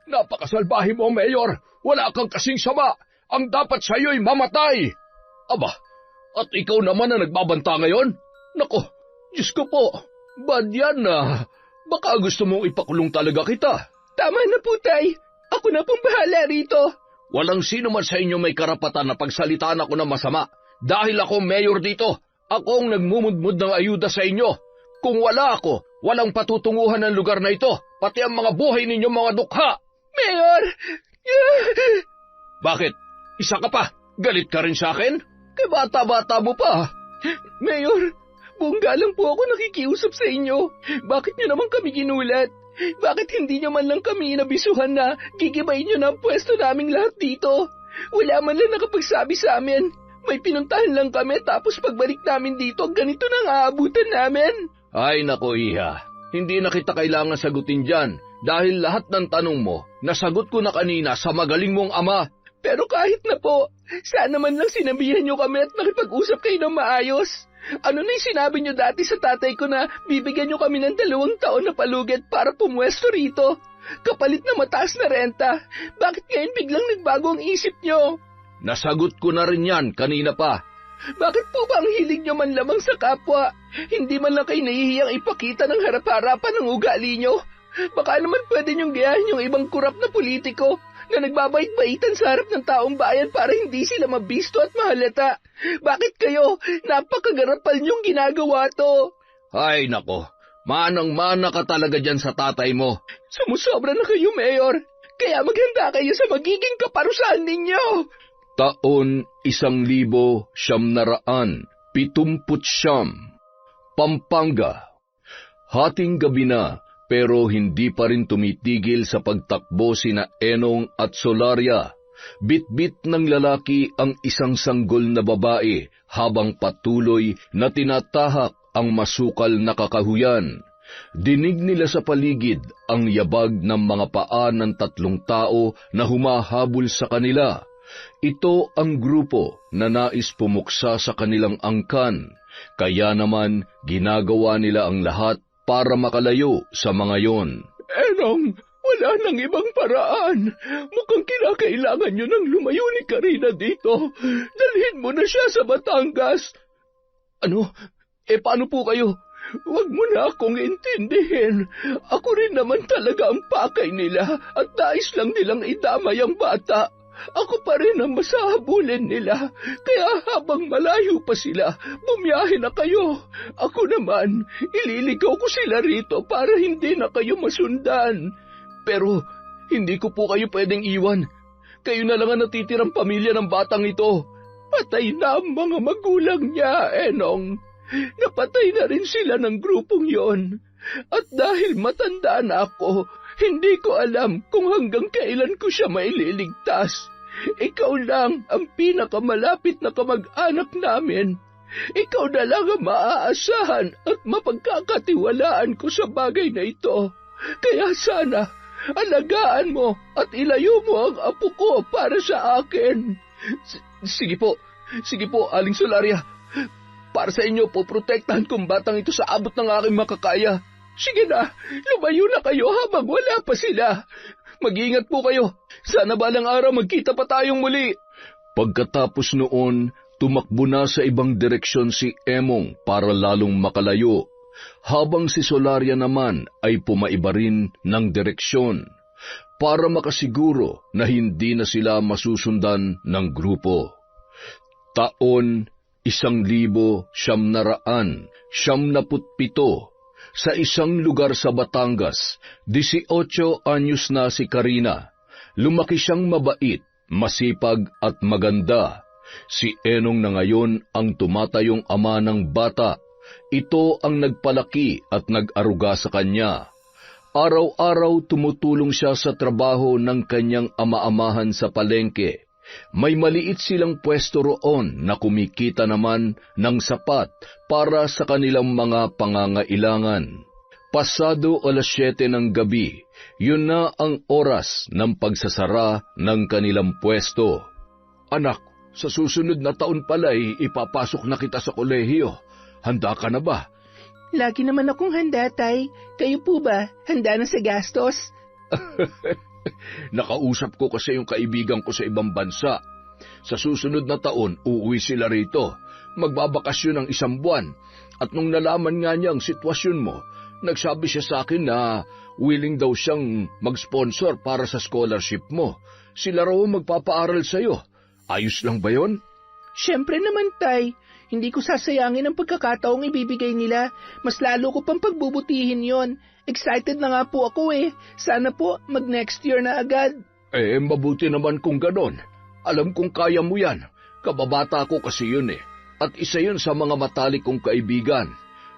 Napakasalbahe mo, Mayor. Wala kang kasing sama. Ang dapat sa'yo'y mamatay. Aba, at ikaw naman na nagbabanta ngayon? Nako, Diyos ko po, bad yan na. Baka gusto mong ipakulong talaga kita. Tama na po, Tay. Ako na pong bahala rito. Walang sino man sa inyo may karapatan na pagsalitaan ako ng masama. Dahil ako mayor dito, ako ang nagmumudmud ng ayuda sa inyo. Kung wala ako, walang patutunguhan ng lugar na ito, pati ang mga buhay ninyo mga dukha. Mayor! Bakit? Isa ka pa? Galit ka rin sa akin? Kay bata-bata mo pa. Mayor, bongga lang po ako nakikiusap sa inyo. Bakit niyo naman kami ginulat? Bakit hindi niyo man lang kami inabisuhan na gigibayin niyo na ang pwesto naming lahat dito? Wala man lang nakapagsabi sa amin. May pinuntahan lang kami tapos pagbalik namin dito, ganito nang aabutan namin. Ay nako, Iha. Hindi na kita kailangan sagutin dyan dahil lahat ng tanong mo, nasagot ko na kanina sa magaling mong ama. Pero kahit na po, sana man lang sinabihan niyo kami at nakipag-usap kayo ng maayos. Ano na yung sinabi niyo dati sa tatay ko na bibigyan niyo kami ng 2 taon na palugit para pumwesto rito? Kapalit na mataas na renta. Bakit ngayon biglang nagbago ang isip niyo? Nasagot ko na rin yan kanina pa. Bakit po ba ang hilig niyo man lamang sa kapwa? Hindi man lang kayo nahihiyang ipakita ng harap-harapan ng ugali niyo? Baka naman pwede niyong gayahin yung ibang kurap na politiko na nagbabait-baitan sa harap ng taong bayan para hindi sila mabisto at mahalata. Bakit kayo? Napakagarapal niyong ginagawa to. Ay nako, manang-mana ka talaga dyan sa tatay mo. Sumusobra na kayo, Mayor. Kaya maghanda kayo sa magiging kaparusahan ninyo. Taon 1979, Pampanga. Hating gabi na, pero hindi pa rin tumitigil sa pagtakbo sina Enong at Solaria. Bit-bit ng lalaki ang isang sanggol na babae habang patuloy na tinatahak ang masukal na kakahuyan. Dinig nila sa paligid ang yabag ng mga paa ng 3 tao na humahabol sa kanila. Ito ang grupo na nais pumuksa sa kanilang angkan, kaya naman ginagawa nila ang lahat para makalayo sa mga yon. Enong, wala nang ibang paraan. Mukhang kinakailangan nyo nang lumayo ni Karina dito. Dalhin mo na siya sa Batangas. Ano? Paano po kayo? Huwag mo na akong intindihin. Ako rin naman talaga ang pakay nila at nais lang nilang idamay ang bata. Ako pa rin ang masahabulin nila, kaya habang malayo pa sila, bumiyahe na kayo. Ako naman, ililigaw ko sila rito para hindi na kayo masundan. Pero hindi ko po kayo pwedeng iwan. Kayo na lang ang natitirang pamilya ng batang ito. Patay na ang mga magulang niya, Enong. Napatay na rin sila ng grupong yon. At dahil matanda na ako, hindi ko alam kung hanggang kailan ko siya maililigtas. Ikaw lang ang pinakamalapit na kamag-anak namin. Ikaw na lang ang maaasahan at mapagkakatiwalaan ko sa bagay na ito. Kaya sana, alagaan mo at ilayo mo ang apo ko para sa akin. Sige po, Aling Solaria. Para sa inyo po, protektahan kong batang ito sa abot ng aking makakaya. Sige na, lumayo na kayo habang wala pa sila. Mag-iingat po kayo. Sana balang araw magkita pa tayong muli. Pagkatapos noon, tumakbo na sa ibang direksyon si Emong para lalong makalayo, habang si Solaria naman ay pumaiba rin ng direksyon para makasiguro na hindi na sila masusundan ng grupo. Taon 1977, sa isang lugar sa Batangas, 18 anyos na si Karina. Lumaki siyang mabait, masipag at maganda. Si Enong na ngayon ang tumatayong ama ng bata. Ito ang nagpalaki at nag-aruga sa kanya. Araw-araw tumutulong siya sa trabaho ng kanyang ama-amahan sa palengke. May maliit silang pwesto roon na kumikita naman ng sapat para sa kanilang mga pangangailangan. Pasado 7:00 ng gabi, yun na ang oras ng pagsasara ng kanilang pwesto. Anak, sa susunod na taon pala ipapasok na kita sa kolehiyo. Handa ka na ba? Lagi naman akong handa, Tay. Kayo po ba? Handa na sa gastos? Nakausap ko kasi yung kaibigan ko sa ibang bansa. Sa susunod na taon, uuwi sila rito. Magbabakasyon ng 1 buwan. At nung nalaman nga niya ang sitwasyon mo, nagsabi siya sa akin na willing daw siyang mag-sponsor para sa scholarship mo. Sila raw magpapaaral sa'yo. Ayos lang ba yon? Siyempre naman, Tay. Hindi ko sasayangin ang pagkakataong ibibigay nila. Mas lalo ko pang pagbubutihin yon. Excited na nga po ako eh. Sana po mag-next year na agad. Mabuti naman kung ganon. Alam kong kaya mo yan. Kababata ko kasi yun eh. At isa yun sa mga matalik kong kaibigan.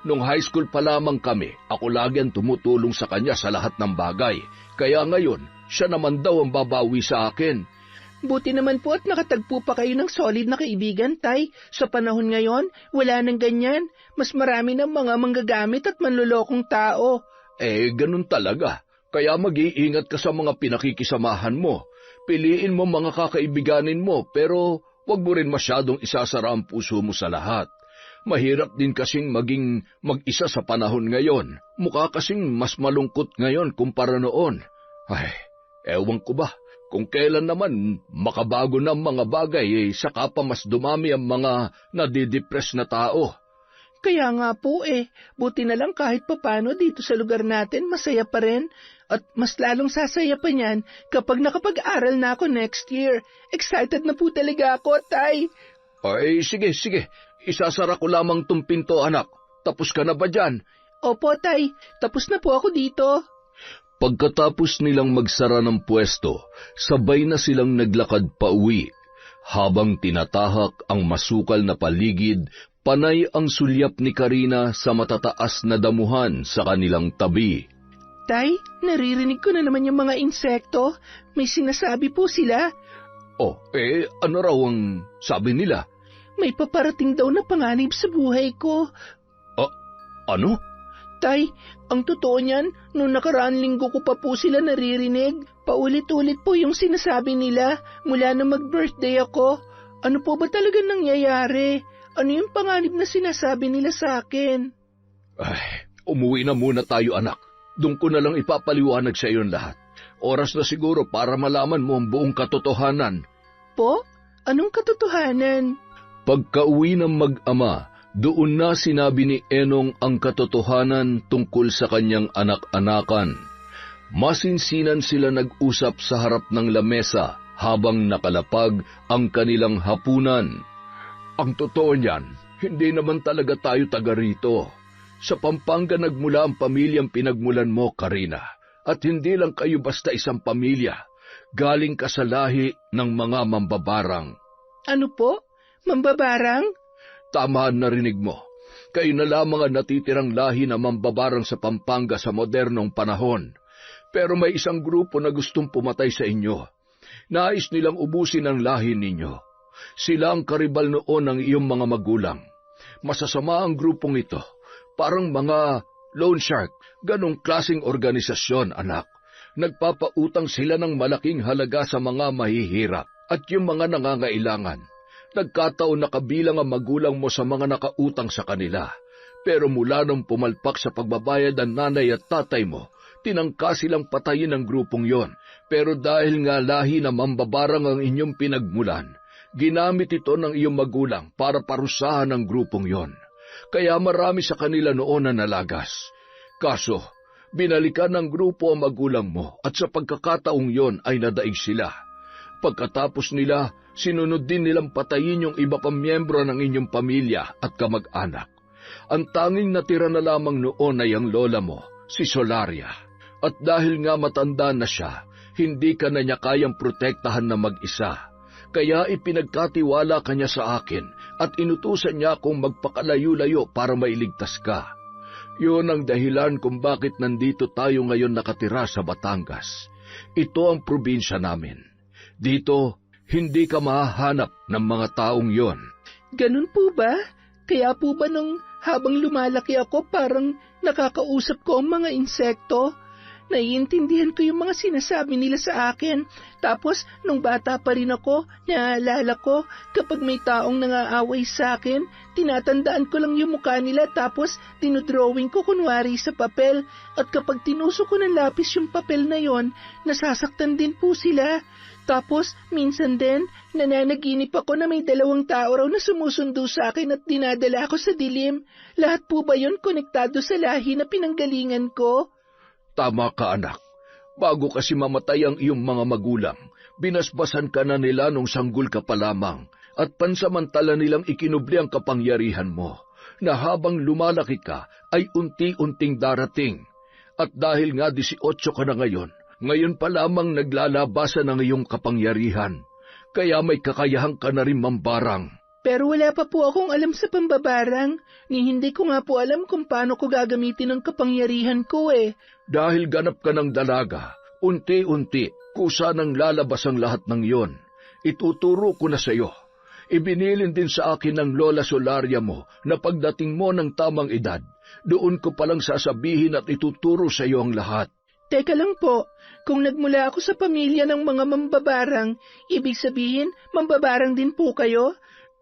Nung high school pa lamang kami, ako lagi ang tumutulong sa kanya sa lahat ng bagay. Kaya ngayon, siya naman daw ang babawi sa akin. Buti naman po at nakatagpo pa kayo ng solid na kaibigan, Tay. Sa panahon ngayon, wala nang ganyan. Mas marami ng mga manggagamit at manlulokong tao. Ganun talaga. Kaya mag-iingat ka sa mga pinakikisamahan mo. Piliin mo mga kakaibiganin mo, pero wag mo rin masyadong isasara ang puso mo sa lahat. Mahirap din kasing maging mag-isa sa panahon ngayon. Mukha kasing mas malungkot ngayon kumpara noon. Ewan ko ba, kung kailan naman makabago ng mga bagay, saka pa mas dumami ang mga nadidepress na tao. Kaya nga po buti na lang kahit papano dito sa lugar natin masaya pa rin. At mas lalong sasaya pa niyan kapag nakapag-aral na ako next year. Excited na po talaga ako, Tay. Sige. Isasara ko lamang tong pinto, anak. Tapos ka na ba dyan? Opo, Tay. Tapos na po ako dito. Pagkatapos nilang magsara ng pwesto, sabay na silang naglakad pauwi. Habang tinatahak ang masukal na paligid, panay ang sulyap ni Karina sa matataas na damuhan sa kanilang tabi. Tay, naririnig ko na naman yung mga insekto. May sinasabi po sila. Ano raw ang sabi nila? May paparating daw na panganib sa buhay ko. Ano? Tay, ang totoo niyan, nung nakaraan linggo ko pa po sila naririnig. Paulit-ulit po yung sinasabi nila mula na mag-birthday ako. Ano po ba talaga nangyayari? Ano yung panganib na sinasabi nila sa akin? Umuwi na muna tayo, anak. Doon ko na lang ipapaliwanag sa iyon lahat. Oras na siguro para malaman mo ang buong katotohanan. Po? Anong katotohanan? Pagka-uwi ng mag-ama, doon na sinabi ni Enong ang katotohanan tungkol sa kanyang anak-anakan. Masinsinan sila nag-usap sa harap ng lamesa habang nakalapag ang kanilang hapunan. Ang totoo niyan, hindi naman talaga tayo taga rito. Sa Pampanga nagmula ang pamilyang pinagmulan mo, Karina. At hindi lang kayo basta isang pamilya. Galing ka sa lahi ng mga mambabarang. Ano po? Mambabarang? Tama ang narinig mo. Kayo na lamang ang natitirang lahi na mambabarang sa Pampanga sa modernong panahon. Pero may isang grupo na gustong pumatay sa inyo. Nais nilang ubusin ang lahi ninyo. Sila ang karibal noon ng iyong mga magulang. Masasama ang grupong ito. Parang mga loan shark, ganong klaseng organisasyon, anak. Nagpapautang sila ng malaking halaga sa mga mahihirap at yung mga nangangailangan. Nagkataon na kabilang ang magulang mo sa mga nakautang sa kanila. Pero mula nung pumalpak sa pagbabayad ang nanay at tatay mo, tinangka silang patayin ng grupong yon. Pero dahil nga lahi na mambabarang ang inyong pinagmulan, ginamit ito ng iyong magulang para parusahan ang grupong yon. Kaya marami sa kanila noon na nalagas. Kaso, binalikan ng grupo ang magulang mo at sa pagkakataong yon ay nadaig sila. Pagkatapos nila, sinunod din nilang patayin yung iba pang miyembro ng inyong pamilya at kamag-anak. Ang tanging natira na lamang noon ay ang lola mo, si Solaria. At dahil nga matanda na siya, hindi ka na niya kayang protektahan na mag-isa. Kaya ipinagkatiwala ka niya sa akin at inutusan niya akong magpakalayo-layo para mailigtas ka. Yun ang dahilan kung bakit nandito tayo ngayon nakatira sa Batangas. Ito ang probinsya namin. Dito, hindi ka mahahanap ng mga taong yon. Ganun po ba? Kaya po ba nung habang lumalaki ako parang nakakausap ko ang mga insekto? naiintindihan ko yung mga sinasabi nila sa akin. Tapos, nung bata pa rin ako, naaalala ko, kapag may taong nangaaway sa akin, tinatandaan ko lang yung mukha nila tapos dinodrawing ko kunwari sa papel. At kapag tinusok ko ng lapis yung papel na yon, nasasaktan din po sila. Tapos, minsan din, nananaginip ako na may 2 tao raw na sumusundo sa akin at dinadala ako sa dilim. Lahat po ba yun konektado sa lahi na pinanggalingan ko? Tama ka, anak. Bago kasi mamatay ang iyong mga magulang, binasbasan ka na nila nung sanggol ka pa lamang at pansamantala nilang ikinubli ang kapangyarihan mo na habang lumalaki ka ay unti-unting darating. At dahil nga 18 ka na ngayon pa lamang naglalabasan ang iyong kapangyarihan, kaya may kakayahan ka na rin mambarang. Pero wala pa po akong alam sa pambabarang, ni hindi ko nga po alam kung paano ko gagamitin ang kapangyarihan ko eh. Dahil ganap ka ng dalaga, unti-unti, kusa nang lalabas ang lahat ng iyon. Ituturo ko na sa iyo. Ibinilin din sa akin ng Lola Solaria mo na pagdating mo ng tamang edad, doon ko palang sasabihin at ituturo sa iyo ang lahat. Teka lang po, kung nagmula ako sa pamilya ng mga mambabarang, ibig sabihin, mambabarang din po kayo?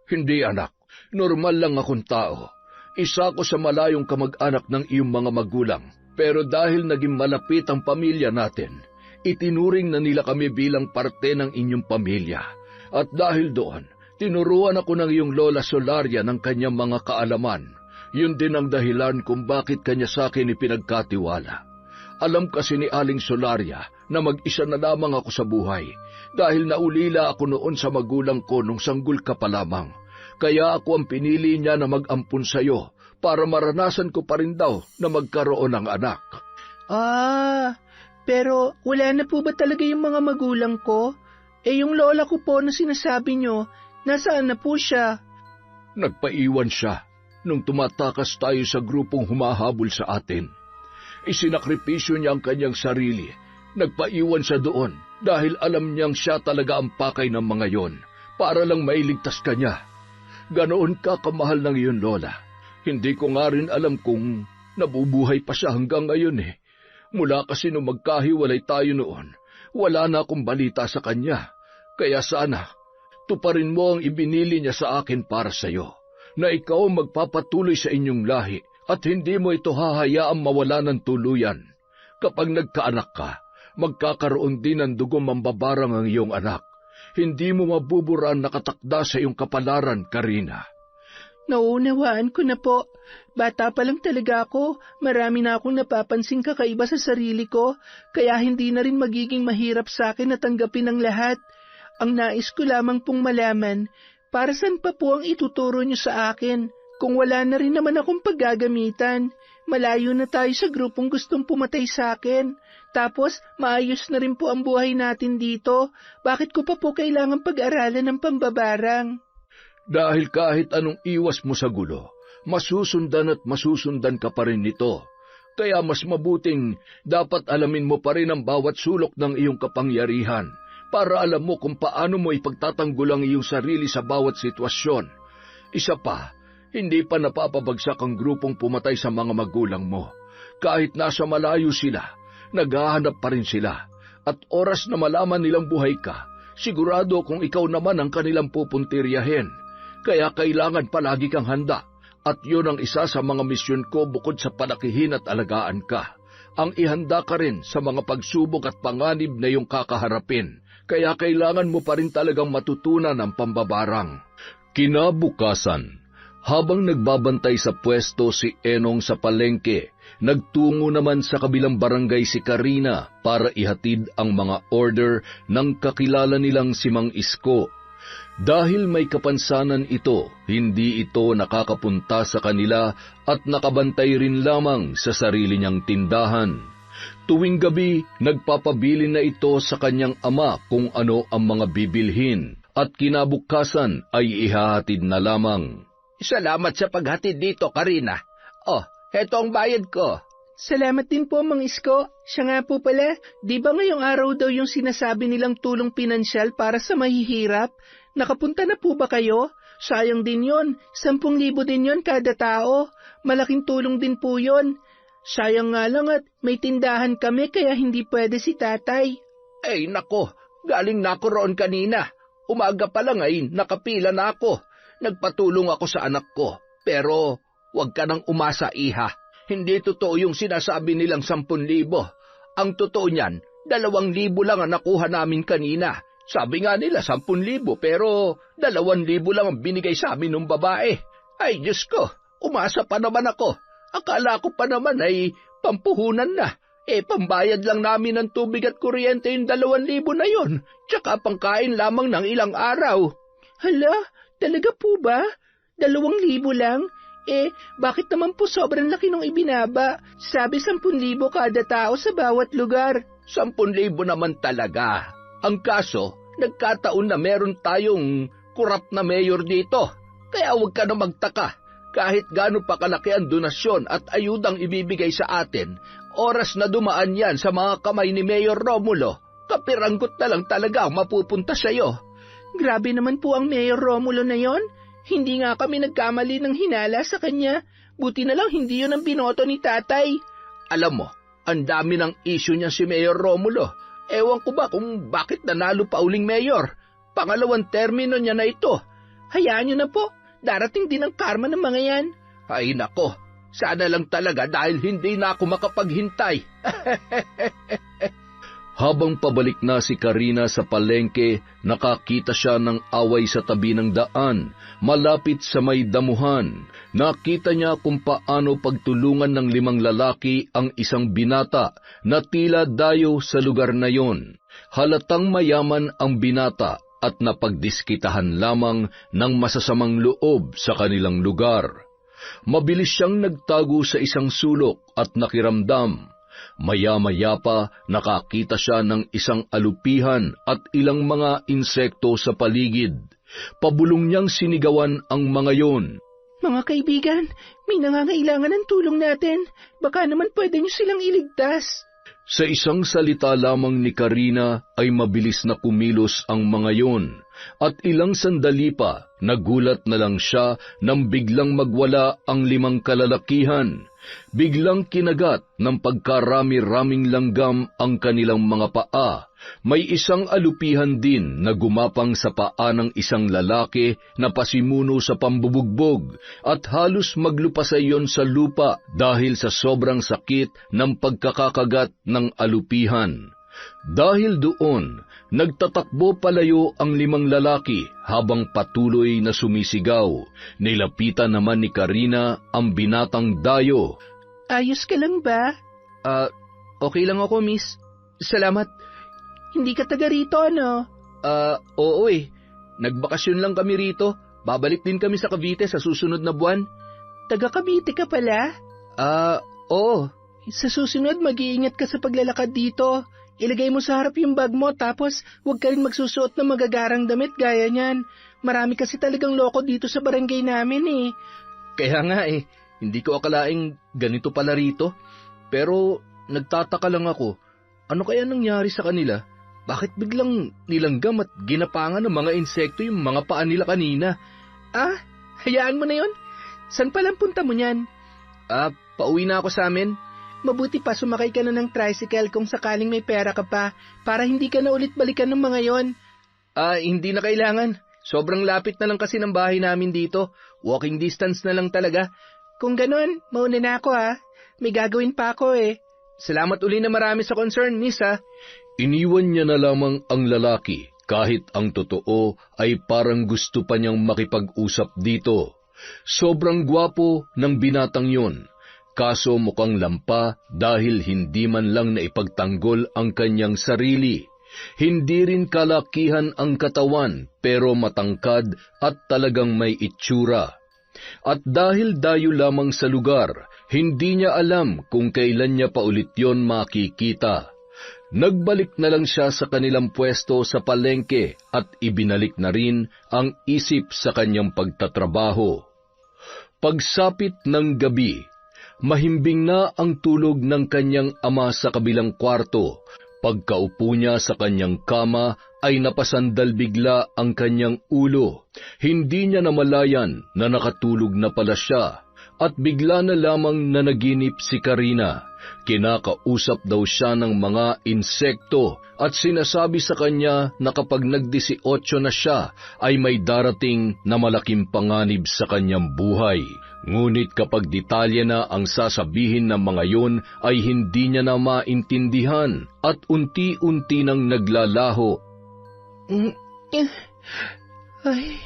Hindi anak, normal lang akong tao. Isa ko sa malayong kamag-anak ng iyong mga magulang, pero dahil naging malapit ang pamilya natin, itinuring na nila kami bilang parte ng inyong pamilya. At dahil doon, tinuruan ako ng iyong Lola Solaria ng kanyang mga kaalaman. Yun din ang dahilan kung bakit kanya sa akin ipinagkatiwala. Alam kasi ni Aling Solaria na mag-isa na lamang ako sa buhay dahil naulila ako noon sa magulang ko nung sanggol ka pa lamang. Kaya ako ang pinili niya na mag-ampun sa iyo para maranasan ko pa rin daw na magkaroon ng anak. Pero wala na po ba talaga yung mga magulang ko? Yung lola ko po na sinasabi nyo, nasaan na po siya? Nagpaiwan siya nung tumatakas tayo sa grupong humahabol sa atin. Isinakripisyo niya ang kanyang sarili. Nagpaiwan siya doon dahil alam niyang siya talaga ang pakay ng mga yon para lang mailigtas ka niya. Ganoon ka kamahal ng iyon, Lola. Hindi ko nga rin alam kung nabubuhay pa siya hanggang ngayon eh. Mula kasi nung magkahiwalay tayo noon, wala na akong balita sa kanya. Kaya sana, tuparin mo ang ibinili niya sa akin para sa iyo, na ikaw magpapatuloy sa inyong lahi at hindi mo ito hahayaang mawala ng tuluyan. Kapag nagkaanak ka, magkakaroon din ng dugong mambabarang ang iyong anak. Hindi mo mabubura ang nakatakda sa iyong kapalaran, Karina. Nauunawaan ko na po. Bata pa lang talaga ako. Marami na akong napapansing kakaiba sa sarili ko, kaya hindi na rin magiging mahirap sa akin na tanggapin ang lahat. Ang nais ko lamang pong malaman, para saan pa po ang ituturo niyo sa akin? Kung wala na rin naman akong paggagamitan, malayo na tayo sa grupong gustong pumatay sa akin. Tapos, maayos na rin po ang buhay natin dito. Bakit ko pa po kailangan pag-aralan ng pambabarang? Dahil kahit anong iwas mo sa gulo, masusundan at masusundan ka pa rin nito. Kaya mas mabuting dapat alamin mo pa rin ang bawat sulok ng iyong kapangyarihan para alam mo kung paano mo ipagtatanggol ang iyong sarili sa bawat sitwasyon. Isa pa, hindi pa napapabagsak ang grupong pumatay sa mga magulang mo. Kahit nasa malayo sila, naghahanap pa rin sila. At oras na malaman nilang buhay ka, sigurado kung ikaw naman ang kanilang pupuntiryahin. Kaya kailangan palagi kang handa. At yun ang isa sa mga misyon ko bukod sa palakihin at alagaan ka. Ang ihanda ka rin sa mga pagsubok at panganib na iyong kakaharapin. Kaya kailangan mo pa rin talagang matutunan ang pambabarang. Kinabukasan, habang nagbabantay sa pwesto si Enong sa palengke, nagtungo naman sa kabilang barangay si Karina para ihatid ang mga order ng kakilala nilang si Mang Isko. Dahil may kapansanan ito, hindi ito nakakapunta sa kanila at nakabantay rin lamang sa sarili niyang tindahan. Tuwing gabi, nagpapabili na ito sa kanyang ama kung ano ang mga bibilhin at kinabukasan ay ihahatid na lamang. Salamat sa paghatid dito, Karina. Heto ang bayad ko. Salamat din po, Mang Isko. Siya nga po pala, di ba ngayong araw daw yung sinasabi nilang tulong pinansyal para sa mahihirap? Nakapunta na po ba kayo? Sayang din yon. 10,000 din yon kada tao. Malaking tulong din po yon. Sayang nga lang at may tindahan kami kaya hindi pwede si tatay. Ay nako, galing na ako roon kanina. Umaga pa lang ay nakapila na ako. Nagpatulong ako sa anak ko. Pero huwag ka nang umasa, iha. Hindi totoo yung sinasabi nilang 10,000. Ang totoo niyan, 2,000 lang ang nakuha namin kanina. Sabi nga nila 10,000 pero 2,000 lang ang binigay sa amin ng babae. Ay Diyos ko, umasa pa naman ako. Akala ko pa naman ay pampuhunan na. Pambayad lang namin ng tubig at kuryente yung 2,000 na yon. Tsaka pangkain lamang ng ilang araw. Hala, talaga po ba? 2,000 lang? Bakit naman po sobrang laki nung ibinaba? Sabi 10,000 kada tao sa bawat lugar. 10,000 naman talaga. Ang kaso, nagkataon na meron tayong kurap na mayor dito. Kaya huwag ka na magtaka. Kahit gaano pa kalaki ang donasyon at ayudang ibibigay sa atin, oras na dumaan yan sa mga kamay ni Mayor Romulo, kapiranggot na lang talaga ang mapupunta sa'yo. Grabe naman po ang Mayor Romulo na yon. Hindi nga kami nagkamali ng hinala sa kanya. Buti na lang hindi yun ang binoto ni tatay. Alam mo, ang dami ng issue niya si Mayor Romulo. Ewan ko ba kung bakit nanalo pa uling mayor. Pangalawang termino niya na ito. Hayaan niyo na po. Darating din ang karma ng mga yan. Ay nako, sana lang talaga dahil hindi na ako makapaghintay. Habang pabalik na si Karina sa palengke, nakakita siya ng away sa tabi ng daan, malapit sa may damuhan. Nakita niya kung paano pagtulungan ng 5 lalaki ang isang binata na tila dayo sa lugar na yon. Halatang mayaman ang binata at napagdiskitahan lamang ng masasamang loob sa kanilang lugar. Mabilis siyang nagtago sa isang sulok at nakiramdam. Maya-maya pa nakakita siya ng isang alupihan at ilang mga insekto sa paligid. Pabulong niyang sinigawan ang mga yon. Mga kaibigan, may nangangailangan ng tulong natin. Baka naman pwede niyo silang iligtas. Sa isang salita lamang ni Karina ay mabilis na kumilos ang mga yon, at ilang sandali pa nagulat na lang siya nang biglang magwala ang 5 kalalakihan. Biglang kinagat ng pagkarami-raming langgam ang kanilang mga paa. May isang alupihan din na gumapang sa paa ng isang lalaki na pasimuno sa pambubugbog at halos maglupasay yon sa lupa dahil sa sobrang sakit ng pagkakakagat ng alupihan. Dahil doon, nagtatakbo palayo ang 5 lalaki habang patuloy na sumisigaw. Nilapitan naman ni Karina ang binatang dayo. Ayos ka lang ba? Okay lang ako, miss. Salamat. Hindi ka taga rito, ano? Oo Nagbakasyon lang kami rito. Babalik din kami sa Cavite sa susunod na buwan. Taga Cavite ka pala? Oo. Sa susunod, mag-iingat ka sa paglalakad dito. Ilagay mo sa harap yung bag mo tapos huwag ka rin magsusuot ng magagarang damit gaya niyan. Marami kasi talagang loko dito sa barangay namin . Kaya nga hindi ko akalaing ganito pala rito. Pero nagtataka lang ako, ano kaya nangyari sa kanila? Bakit biglang nilanggam at ginapangan ng mga insekto yung mga paa nila kanina? Hayaan mo na yon. San palang punta mo niyan? Pauwi na ako sa amin. Mabuti pa sumakay ka na ng tricycle kung sakaling may pera ka pa para hindi ka na ulit balikan ng mga yon. Hindi na kailangan. Sobrang lapit na lang kasi ng bahay namin dito. Walking distance na lang talaga. Kung ganon, mauna na ako May gagawin pa ako Salamat uli na marami sa concern, miss Iniwan niya na lamang ang lalaki kahit ang totoo ay parang gusto pa niyang makipag-usap dito. Sobrang gwapo ng binatang yon. Kaso mukhang lampa dahil hindi man lang naipagtanggol ang kanyang sarili. Hindi rin kalakihan ang katawan pero matangkad at talagang may itsura. At dahil dayo lamang sa lugar, hindi niya alam kung kailan niya pa ulit yon makikita. Nagbalik na lang siya sa kanilang pwesto sa palengke at ibinalik na rin ang isip sa kanyang pagtatrabaho. Pagsapit ng gabi, mahimbing na ang tulog ng kanyang ama sa kabilang kwarto. Pagkaupo niya sa kanyang kama ay napasandal bigla ang kanyang ulo. Hindi niya namalayan na nakatulog na pala siya at bigla na lamang nanaginip si Karina. Kinakausap daw siya ng mga insekto at sinasabi sa kanya na kapag nag-18 na siya ay may darating na malaking panganib sa kanyang buhay. Ngunit kapag detalye na ang sasabihin ng mga yun ay hindi niya na maintindihan at unti-unti nang naglalaho. Ay,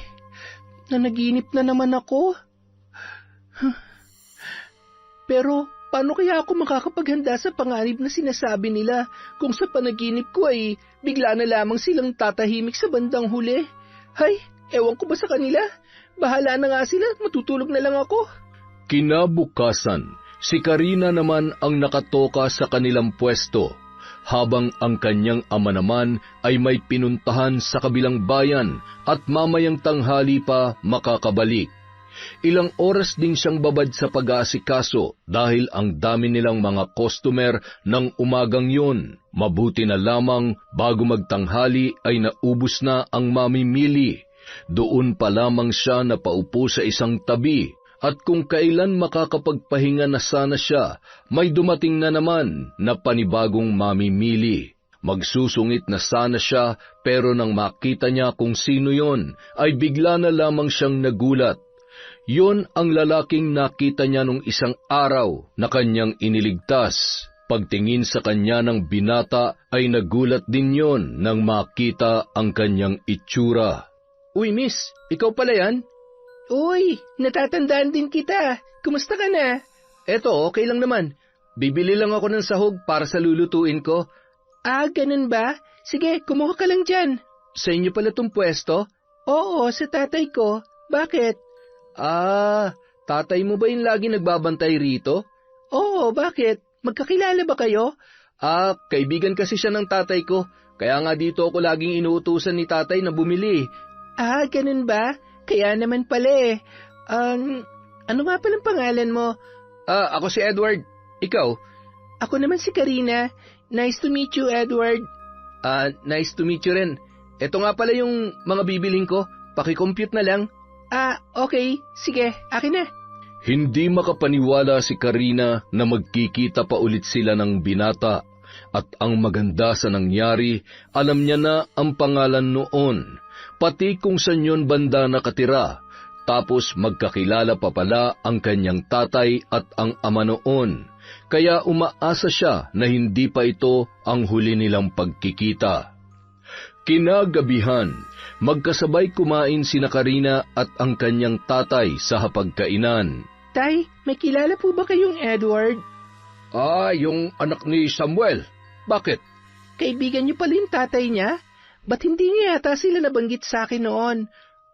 nanaginip na naman ako. Pero paano kaya ako makakapaghanda sa panganib na sinasabi nila kung sa panaginip ko ay bigla na lamang silang tatahimik sa bandang huli? Hay, ewan ko ba sa kanila? Bahala na nga sila at matutulog na lang ako. Kinabukasan, si Karina naman ang nakatoka sa kanilang pwesto, habang ang kanyang ama naman ay may pinuntahan sa kabilang bayan at mamayang tanghali pa makakabalik. Ilang oras din siyang babad sa pag-aasikaso dahil ang dami nilang mga customer ng umagang yun. Mabuti na lamang bago magtanghali ay naubos na ang mamimili. Doon pa lamang siya napaupo sa isang tabi. At kung kailan makakapagpahinga na sana siya, may dumating na naman na panibagong mamimili. Magsusungit na sana siya, pero nang makita niya kung sino yon, ay bigla na lamang siyang nagulat. Yon ang lalaking nakita niya nung isang araw na kanyang iniligtas. Pagtingin sa kanya ng binata ay nagulat din yon nang makita ang kanyang itsura. Uy, miss, ikaw pala yan? Uy, natatandaan din kita. Kumusta ka na? Eto, okay lang naman. Bibili lang ako ng sahog para sa lulutuin ko. Ah, ganun ba? Sige, kumuha ka lang dyan. Sa inyo pala tong pwesto? Oo, sa tatay ko. Bakit? Ah, tatay mo ba yung lagi nagbabantay rito? Oo, bakit? Magkakilala ba kayo? Ah, kaibigan kasi siya ng tatay ko. Kaya nga dito ako laging inuutusan ni tatay na bumili. Ah, ganun ba? Kaya naman pala eh. Ano nga palang pangalan mo? Ako si Edward. Ikaw? Ako naman si Karina. Nice to meet you, Edward. Nice to meet you rin. Ito nga pala yung mga bibiling ko. Paki-compute na lang. Okay. Sige, akin na. Hindi makapaniwala si Karina na magkikita pa ulit sila ng binata. At ang maganda sa nangyari, alam niya na ang pangalan noon. Pati kung saan yun banda nakatira, tapos magkakilala pa pala ang kanyang tatay at ang ama noon, kaya umaasa siya na hindi pa ito ang huli nilang pagkikita. Kinagabihan, magkasabay kumain sina Karina at ang kanyang tatay sa hapagkainan. Tay, may kilala po ba kayong Edward? Yung anak ni Samuel. Bakit? Kaibigan niyo pala yung tatay niya? Ba't hindi niya yata sila nabanggit sa akin noon?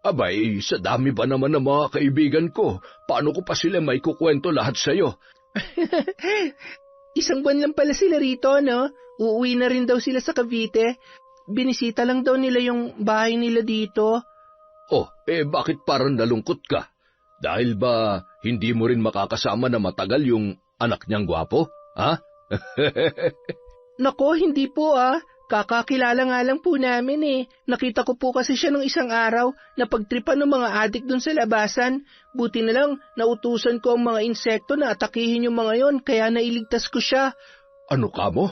Abay, sa dami ba naman ng mga kaibigan ko? Paano ko pa sila may kukwento lahat sa'yo? Isang buwan lang pala sila rito, no? Uuwi na rin daw sila sa Cavite. Binisita lang daw nila yung bahay nila dito. Bakit parang nalungkot ka? Dahil ba hindi mo rin makakasama na matagal yung anak niyang gwapo? Ha? Nako, hindi po Kakakilala nga lang po namin eh. Nakita ko po kasi siya nung isang araw na pagtripan ng mga adik dun sa labasan. Buti na lang, nautusan ko ang mga insekto na atakihin yung mga yon, kaya nailigtas ko siya. Ano ka mo?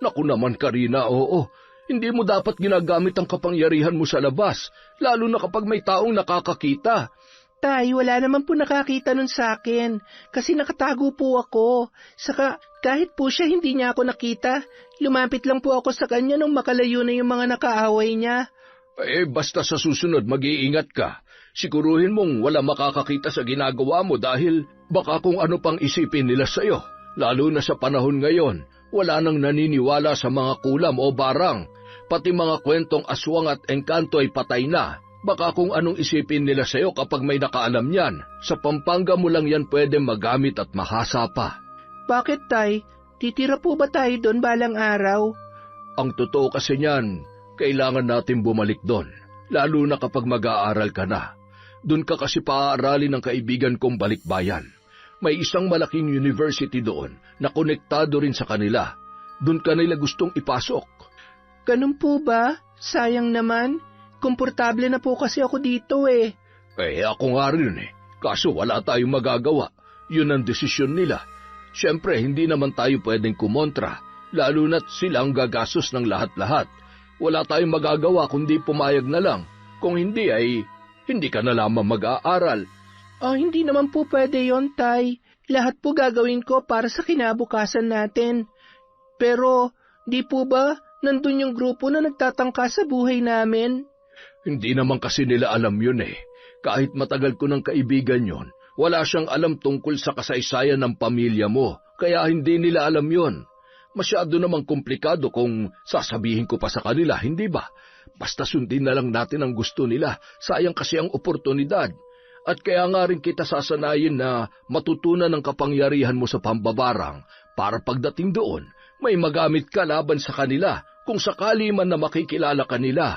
Naku naman, Karina, oo. Hindi mo dapat ginagamit ang kapangyarihan mo sa labas, lalo na kapag may taong nakakakita. Tay, wala naman po nakakita nun sa akin, kasi nakatago po ako. Saka, kahit po siya hindi niya ako nakita, lumapit lang po ako sa kanya nung makalayo na yung mga nakaaway niya. Basta sa susunod mag-iingat ka. Siguruhin mong wala makakakita sa ginagawa mo dahil baka kung ano pang isipin nila sa'yo. Lalo na sa panahon ngayon, wala nang naniniwala sa mga kulam o barang. Pati mga kwentong aswang at engkanto ay patay na. Baka kung anong isipin nila sa'yo kapag may nakaalam yan. Sa Pampanga mo lang yan pwede magamit at mahasa pa. Bakit, Tay? Titira po ba tayo doon balang araw? Ang totoo kasi niyan, kailangan natin bumalik doon. Lalo na kapag mag-aaral ka na. Doon ka kasi paaaralin ng kaibigan kong balikbayan. May isang malaking university doon na konektado rin sa kanila. Doon ka nila gustong ipasok. Ganun po ba? Sayang naman. Komportable na po kasi ako dito eh. Ako nga rin eh. Kaso wala tayong magagawa. Yun ang desisyon nila. Siyempre, hindi naman tayo pwedeng kumontra, lalo na't sila ang gagastos ng lahat-lahat. Wala tayong magagawa kundi pumayag na lang. Kung hindi ay, hindi ka na lamang mag-aaral. Hindi naman po pwede yon, Tay. Lahat po gagawin ko para sa kinabukasan natin. Pero, di po ba nandun yung grupo na nagtatangka sa buhay namin? Hindi naman kasi nila alam yun eh. Kahit matagal ko ng kaibigan yon, wala siyang alam tungkol sa kasaysayan ng pamilya mo, kaya hindi nila alam yon. Masyado namang komplikado kung sasabihin ko pa sa kanila, hindi ba? Basta sundin na lang natin ang gusto nila, sayang kasi ang oportunidad. At kaya nga rin kita sasanayin na matutunan ang kapangyarihan mo sa pambabarang para pagdating doon, may magamit ka laban sa kanila kung sakali man na makikilala kanila.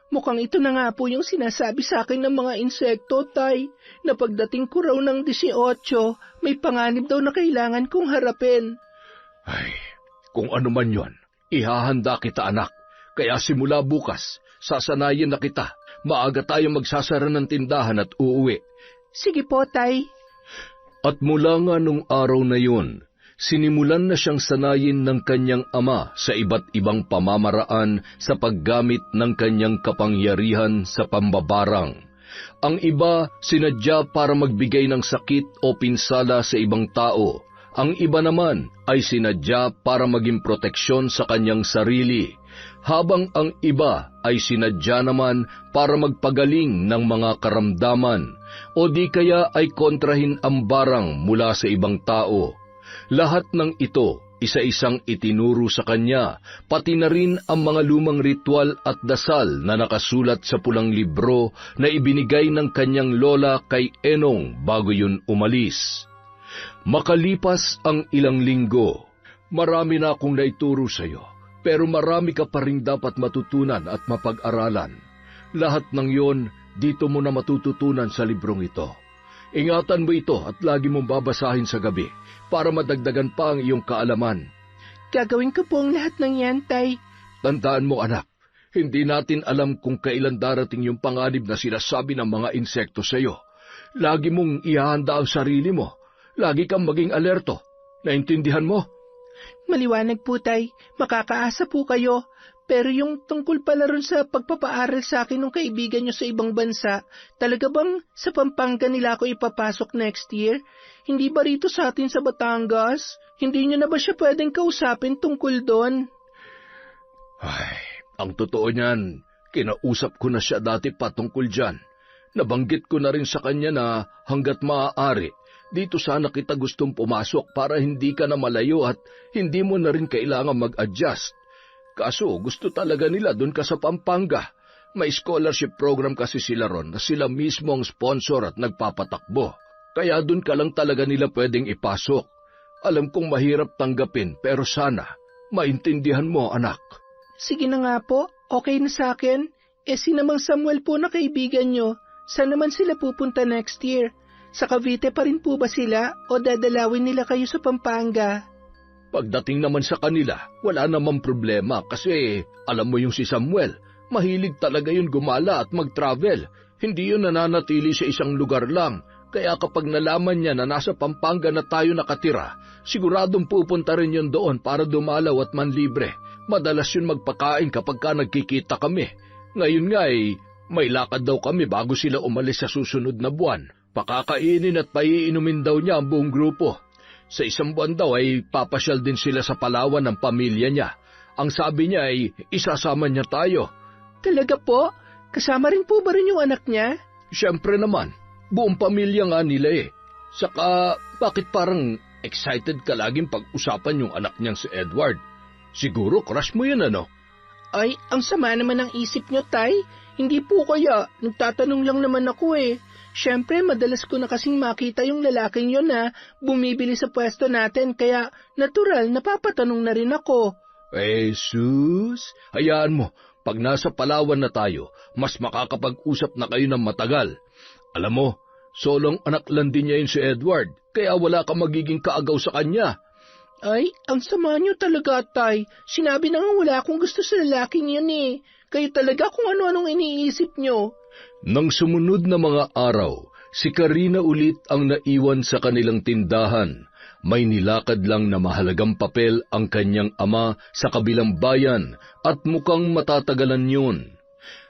Mukhang ito na nga po yung sinasabi sa akin ng mga insekto, Tay, na pagdating ko raw ng 18, may panganib daw na kailangan kong harapin. Ay, kung ano man yon, ihahanda kita anak. Kaya simula bukas, sasanayin na kita. Maaga tayong magsasara ng tindahan at uuwi. Sige po, Tay. At mula nga nung araw na yun, sinimulan na siyang sanayin ng kanyang ama sa iba't ibang pamamaraan sa paggamit ng kanyang kapangyarihan sa pambabarang. Ang iba sinadya para magbigay ng sakit o pinsala sa ibang tao. Ang iba naman ay sinadya para maging proteksyon sa kanyang sarili, habang ang iba ay sinadya naman para magpagaling ng mga karamdaman o di kaya ay kontrahin ang barang mula sa ibang tao. Lahat ng ito, isa-isang itinuro sa kanya, pati na rin ang mga lumang ritual at dasal na nakasulat sa pulang libro na ibinigay ng kanyang lola kay Enong bago yun umalis. Makalipas ang ilang linggo, marami na akong naituro sa iyo, pero marami ka pa rin dapat matutunan at mapag-aralan. Lahat ng yon, dito mo na matututunan sa librong ito. Ingatan mo ito at lagi mong babasahin sa gabi para madagdagan pa ang iyong kaalaman. Gagawin ko po ang lahat ng yan, Tay. Tandaan mo, anak, hindi natin alam kung kailan darating yung panganib na sinasabi ng mga insekto sa iyo. Lagi mong ihahanda ang sarili mo. Lagi kang maging alerto. Naintindihan mo? Maliwanag po, Tay. Makakaasa po kayo. Pero yung tungkol pala ron sa pagpapaaral sa akin ng kaibigan nyo sa ibang bansa, talaga bang sa Pampanga nila ako ipapasok next year? Hindi ba rito sa atin sa Batangas? Hindi nyo na ba siya pwedeng kausapin tungkol doon? Ay, ang totoo niyan, kinausap ko na siya dati patungkol dyan. Nabanggit ko na rin sa kanya na hanggat maaari, dito sana kita gustong pumasok para hindi ka na malayo at hindi mo na rin kailangan mag-adjust. Kaso gusto talaga nila doon ka sa Pampanga. May scholarship program kasi sila ron na sila mismo ang sponsor at nagpapatakbo. Kaya doon ka lang talaga nila pwedeng ipasok. Alam kong mahirap tanggapin pero sana maintindihan mo, anak. Sige na nga po, okay na sa akin. Si namang Samuel po na kaibigan nyo, saan naman sila pupunta next year? Sa Cavite pa rin po ba sila o dadalawin nila kayo sa Pampanga? Pagdating naman sa kanila, wala namang problema kasi alam mo yung si Samuel, mahilig talaga yun gumala at mag-travel. Hindi yun nananatili sa isang lugar lang. Kaya kapag nalaman niya na nasa Pampanga na tayo nakatira, siguradong pupunta rin yun doon para dumalaw at manlibre. Madalas yun magpakain kapag ka nagkikita kami. Ngayon nga may lakad daw kami bago sila umalis sa susunod na buwan. Pakakainin at paiinumin daw niya ang buong grupo. Sa isang buwan daw ay papasyal din sila sa Palawan ng pamilya niya. Ang sabi niya ay isasama niya tayo. Talaga po? Kasama rin po ba rin yung anak niya? Siyempre naman, buong pamilya nga nila eh. Saka bakit parang excited ka laging pag-usapan yung anak niyang si Edward? Siguro crush mo yun ano? Ay, ang sama naman ng isip niyo, Tay. Hindi po kaya, nagtatanong lang naman ako eh. Siyempre, madalas ko na kasing makita yung lalaking yun na bumibili sa pwesto natin, kaya natural, napapatanong na rin ako. sus, hayaan mo, pag nasa Palawan na tayo, mas makakapag-usap na kayo ng matagal. Alam mo, solong anak lang din niya yun si Edward, kaya wala kang magiging kaagaw sa kanya. Ay, ang sama niyo talaga, Tay. Sinabi na nga wala akong gusto sa lalaking yun eh. Kayo talaga kung ano-anong iniisip niyo. Nang sumunod na mga araw, Si Karina ulit ang naiwan sa kanilang tindahan. May nilakad lang na mahalagang papel ang kanyang ama sa kabilang bayan at mukhang matatagalan yun.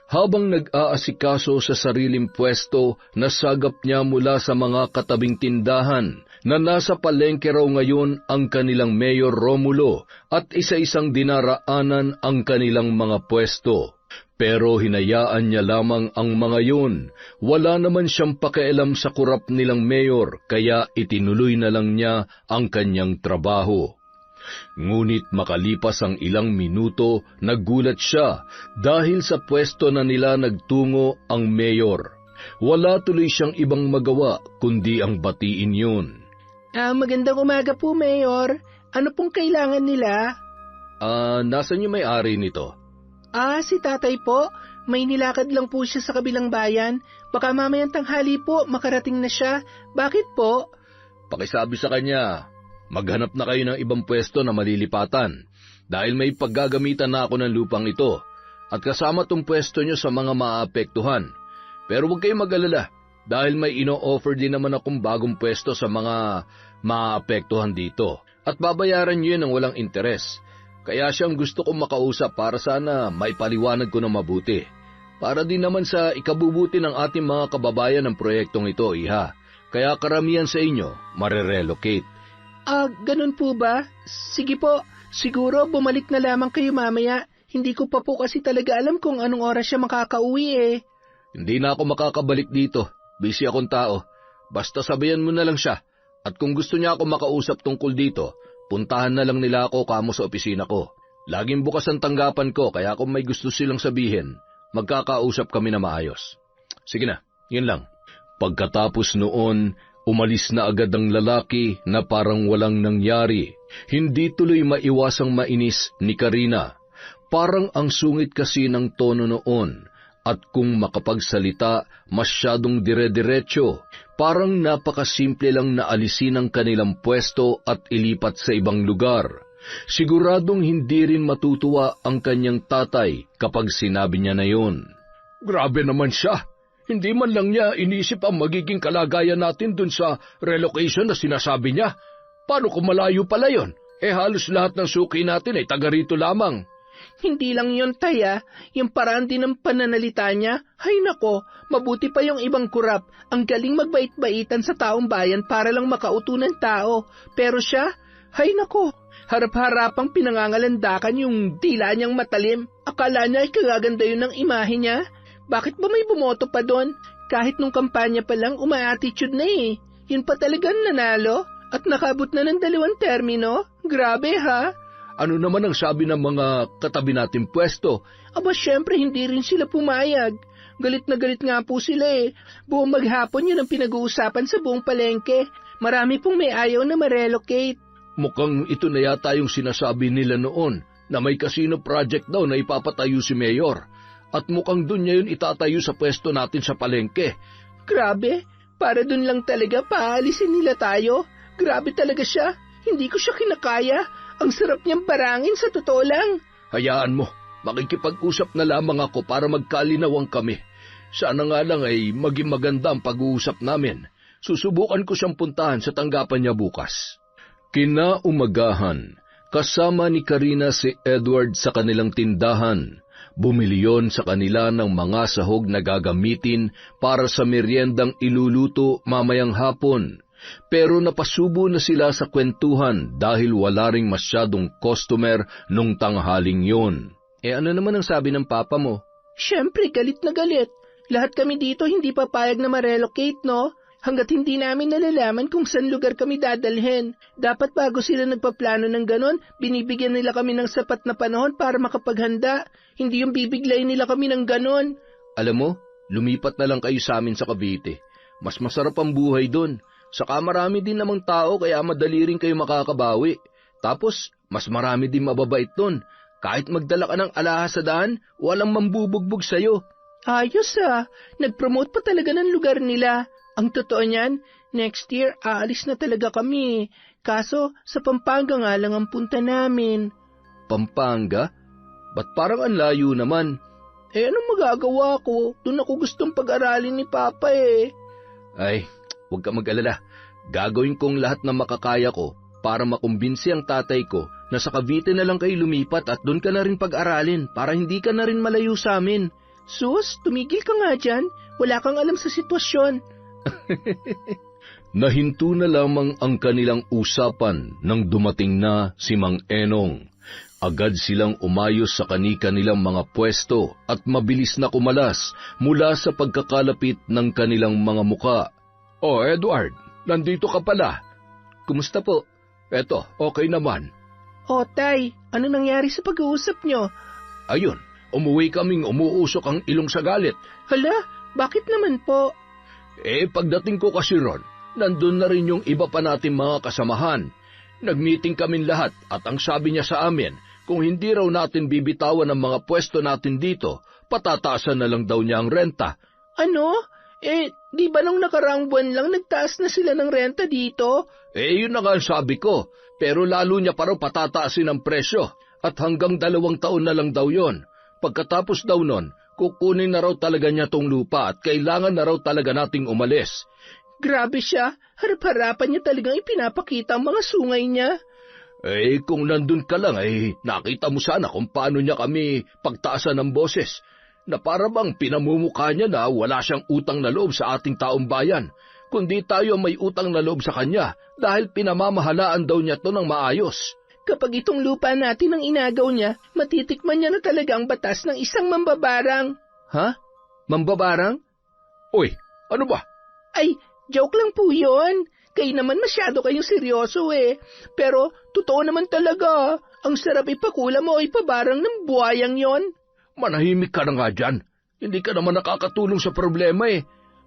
Habang nag-aasikaso sa sariling pwesto, nasagap niya mula sa mga katabing tindahan na nasa palengke raw ngayon ang kanilang Mayor Romulo at isa-isang dinaraanan ang kanilang mga pwesto. Pero hinayaan niya lamang ang mga yun. Wala naman siyang pakialam sa kurap nilang mayor, kaya itinuloy na lang niya ang kanyang trabaho. Ngunit makalipas ang ilang minuto, nagulat siya dahil sa pwesto na nila nagtungo ang mayor. Wala tuloy siyang ibang magawa kundi ang batiin yun. Magandang umaga po, Mayor. Ano pong kailangan nila? Nasaan yung may-ari nito? Si tatay po. May nilakad lang po siya sa kabilang bayan. Baka mamayang tanghali po, makarating na siya. Bakit po? Pakisabi sa kanya, maghanap na kayo ng ibang pwesto na malilipatan dahil may paggagamitan na ako ng lupang ito at kasama tong pwesto nyo sa mga maapektuhan. Pero huwag kayong mag-alala dahil may ino-offer din naman akong bagong pwesto sa mga maapektuhan dito at babayaran nyo yun ng walang interes. Kaya siyang gusto kong makausap para sana maipaliwanag ko na mabuti. Para din naman sa ikabubuti ng ating mga kababayan ng proyektong ito, Iha. Kaya karamihan sa inyo, marerelocate. Ganun po ba? Sige po, siguro bumalik na lamang kayo mamaya. Hindi ko pa po kasi talaga alam kung anong oras siya makakauwi eh. Hindi na ako makakabalik dito. Busy akong tao. Basta sabihan mo na lang siya. At kung gusto niya ako makausap tungkol dito, puntahan na lang nila ako kamo sa opisina ko. Laging bukas ang tanggapan ko, kaya kung may gusto silang sabihin, magkakausap kami na maayos. Sige na, yun lang. Pagkatapos noon, umalis na agad ang lalaki na parang walang nangyari. Hindi tuloy maiwasang mainis ni Karina. Parang ang sungit kasi ng tono noon. At kung makapagsalita, masyadong dire-diretso. Parang napakasimple lang na alisin ang kanilang pwesto at ilipat sa ibang lugar. Siguradong hindi rin matutuwa ang kanyang tatay kapag sinabi niya na yun. Grabe naman siya. Hindi man lang niya inisip ang magiging kalagayan natin dun sa relocation na sinasabi niya. Paano kung malayo pala yun? Halos lahat ng suki natin ay taga rito lamang. Hindi lang yun, Taya. Yung paraan din ng pananalita niya, hay nako, mabuti pa yung ibang kurap. Ang galing magbait-baitan sa taong bayan para lang makauto ng tao. Pero siya, hay nako, harap-harapang pinangangalandakan yung dila niyang matalim. Akala niya ay kagaganda yun ng imahe niya. Bakit ba may bumoto pa doon? Kahit nung kampanya pa lang, uma-attitude na eh. Yun pa talagang nanalo at nakabot na ng 2 termino. Grabe ha? Ano naman ang sabi ng mga katabi nating pwesto? Syempre hindi rin sila pumayag. Galit na galit nga po sila eh. Buong maghapon yun ang pinag-uusapan sa buong palengke. Marami pong may ayaw na ma-relocate. Mukhang ito na yata yung sinasabi nila noon na may casino project daw na ipapatayo si Mayor. At mukhang dun niya yun itatayo sa pwesto natin sa palengke. Grabe, para dun lang talaga paalisin nila tayo. Grabe talaga siya. Hindi ko siya kinakaya. Ang sarap niyang barangin sa totoo lang. Hayaan mo, makikipag-usap na lamang ako para magkalinawang kami. Sana nga lang ay maging maganda ang pag-uusap namin. Susubukan ko siyang puntahan sa tanggapan niya bukas. Kinaumagahan, kasama ni Karina si Edward sa kanilang tindahan. Bumili yon sa kanila ng mga sahog na gagamitin para sa meryendang iluluto mamayang hapon. Pero napasubo na sila sa kwentuhan dahil wala ring masyadong customer nung tanghaling yun. Ano naman ang sabi ng papa mo? Siyempre, galit na galit. Lahat kami dito hindi papayag na ma-relocate, no? Hanggat hindi namin nalalaman kung saan lugar kami dadalhin. Dapat bago sila nagpaplano ng ganon, binibigyan nila kami ng sapat na panahon para makapaghanda. Hindi yung bibiglayin nila kami ng ganon. Alam mo, lumipat na lang kayo sa amin sa Cavite. Mas masarap ang buhay doon. Saka marami din namang tao kaya madali rin kayo makakabawi. Tapos, mas marami din mababait doon. Kahit magdala ka ng alahas sa daan, walang mambubugbog sa'yo. Ayos nag-promote pa talaga ng lugar nila. Ang totoo niyan, next year aalis na talaga kami. Kaso, sa Pampanga nga lang ang punta namin. Pampanga? Ba't parang ang layo naman? Anong magagawa ko? Doon ako gustong pag-aralin ni Papa eh. Ay, huwag ka mag-alala. Gagawin kong lahat ng makakaya ko para makumbinsi ang tatay ko na sa Cavite na lang kayo lumipat at doon ka na rin pag-aralin para hindi ka na rin malayo sa amin. Sus, tumigil ka nga dyan. Wala kang alam sa sitwasyon. Nahinto na lamang ang kanilang usapan nang dumating na si Mang Enong. Agad silang umayos sa kani-kanilang mga pwesto at mabilis na kumalas mula sa pagkakalapit ng kanilang mga muka. Oh, Edward, nandito ka pala. Kumusta po? Eto, okay naman. O, Tay, ano nangyari sa pag-uusap nyo? Ayun, umuwi kaming umuusok ang ilong sa galit. Hala, bakit naman po? Pagdating ko kasi ron, nandun na rin yung iba pa natin mga kasamahan. Nag-meeting kaming lahat at ang sabi niya sa amin, kung hindi raw natin bibitawan ang mga pwesto natin dito, patataasan na lang daw niya ang renta. Ano? Di ba nung nakaraang buwan lang nagtaas na sila ng renta dito? Yun na nga ang sabi ko, pero lalo niya pa raw patataasin ang presyo at hanggang 2 taon na lang daw yon. Pagkatapos daw nun, kukunin na raw talaga niya tong lupa at kailangan na raw talaga nating umalis. Grabe siya, harap-harapan niya talagang ipinapakita ang mga sungay niya. Kung nandun ka lang, nakita mo sana kung paano niya kami pagtaasan ng boses, na para bang pinamumukha niya na wala siyang utang na loob sa ating taong bayan, kundi tayo may utang na loob sa kanya dahil pinamamahalaan daw niya to ng maayos. Kapag itong lupa natin ang inagaw niya, matitikman niya na talaga ang batas ng isang mambabarang. Ha? Mambabarang? Uy, ano ba? Ay, joke lang po yun. Kayo naman masyado kayong seryoso Pero totoo naman talaga. Ang sarap ipakula mo o ipabarang ng buhayang yon. Manahimik ka na nga dyan. Hindi ka naman nakakatulong sa problema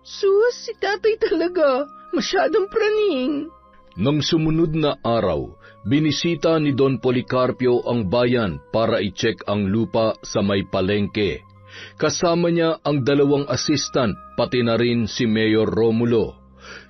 Sus, si tatay talaga. Masyadong praning. Nang sumunod na araw, binisita ni Don Policarpio ang bayan para i-check ang lupa sa may palengke. Kasama niya ang 2 assistant pati na rin si Mayor Romulo.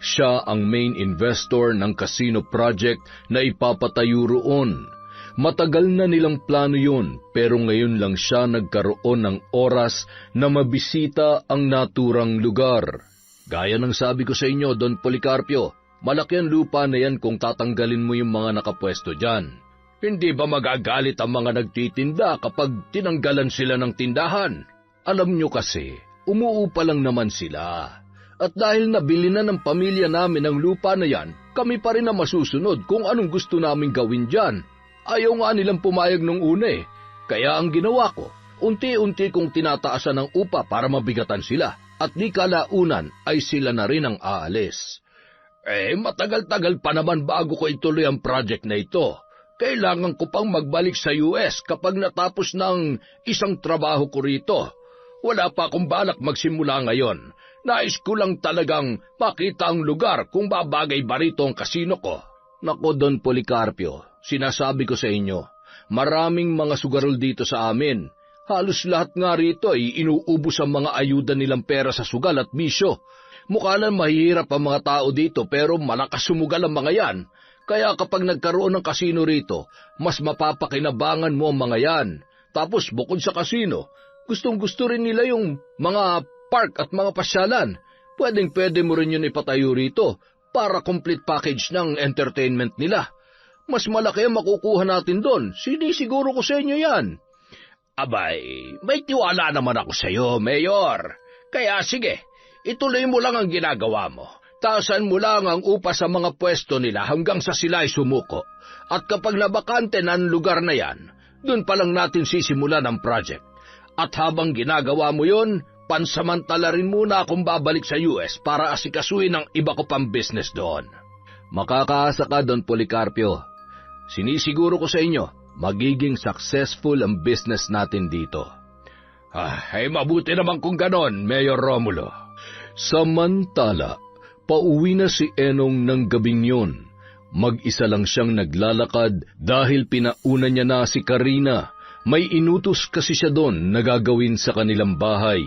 Siya ang main investor ng casino project na ipapatayo roon. Matagal na nilang plano yun, pero ngayon lang siya nagkaroon ng oras na mabisita ang naturang lugar. Gaya ng sabi ko sa inyo, Don Policarpio, malaki ang lupa na yan kung tatanggalin mo yung mga nakapwesto dyan. Hindi ba magagalit ang mga nagtitinda kapag tinanggalan sila ng tindahan? Alam nyo kasi, umuupa lang naman sila. At dahil nabili na ng pamilya namin ang lupa na yan, kami pa rin na masusunod kung anong gusto naming gawin dyan. Ayaw nga nilang pumayag nung una Kaya ang ginawa ko, unti-unti kong tinataasan ng upa para mabigatan sila. At di kalaunan ay sila na rin ang aalis. Matagal-tagal pa naman bago ko ituloy ang project na ito. Kailangan ko pang magbalik sa US kapag natapos ng isang trabaho ko rito. Wala pa akong balak magsimula ngayon. Nais ko lang talagang makita ang lugar kung babagay ba rito ang kasino ko. Nako, Don Policarpio, sinasabi ko sa inyo, maraming mga sugarol dito sa amin. Halos lahat nga rito ay inuubos ang mga ayuda nilang pera sa sugal at bisyo. Mukha lang mahihirap ang mga tao dito pero malakas sumugal ang mga yan. Kaya kapag nagkaroon ng kasino rito, mas mapapakinabangan mo ang mga yan. Tapos bukod sa kasino, gustong-gusto rin nila yung mga park at mga pasyalan. Pwedeng-pwede mo rin yun ipatayo rito para complete package ng entertainment nila. Mas malaki ang makukuha natin doon. Sinisiguro ko sa inyo yan. Abay, may tiwala naman ako sa iyo, Mayor. Kaya sige, ituloy mo lang ang ginagawa mo. Taasan mo lang ang upa sa mga pwesto nila hanggang sa sila ay sumuko. At kapag nabakante na ang lugar na yan, doon pa lang natin sisimulan ang project. At habang ginagawa mo yun, pansamantala rin muna akong babalik sa US para asikasuhin ang iba ko pang business doon. Makakaasa ka, Don Policarpio. Sinisiguro ko sa inyo, magiging successful ang business natin dito. Ay mabuti naman kung ganon, Mayor Romulo. Samantala, pauwi na si Enong ng gabing yun. Mag-isa lang siyang naglalakad dahil pinauna niya na si Karina. May inutos kasi siya doon na gagawin sa kanilang bahay.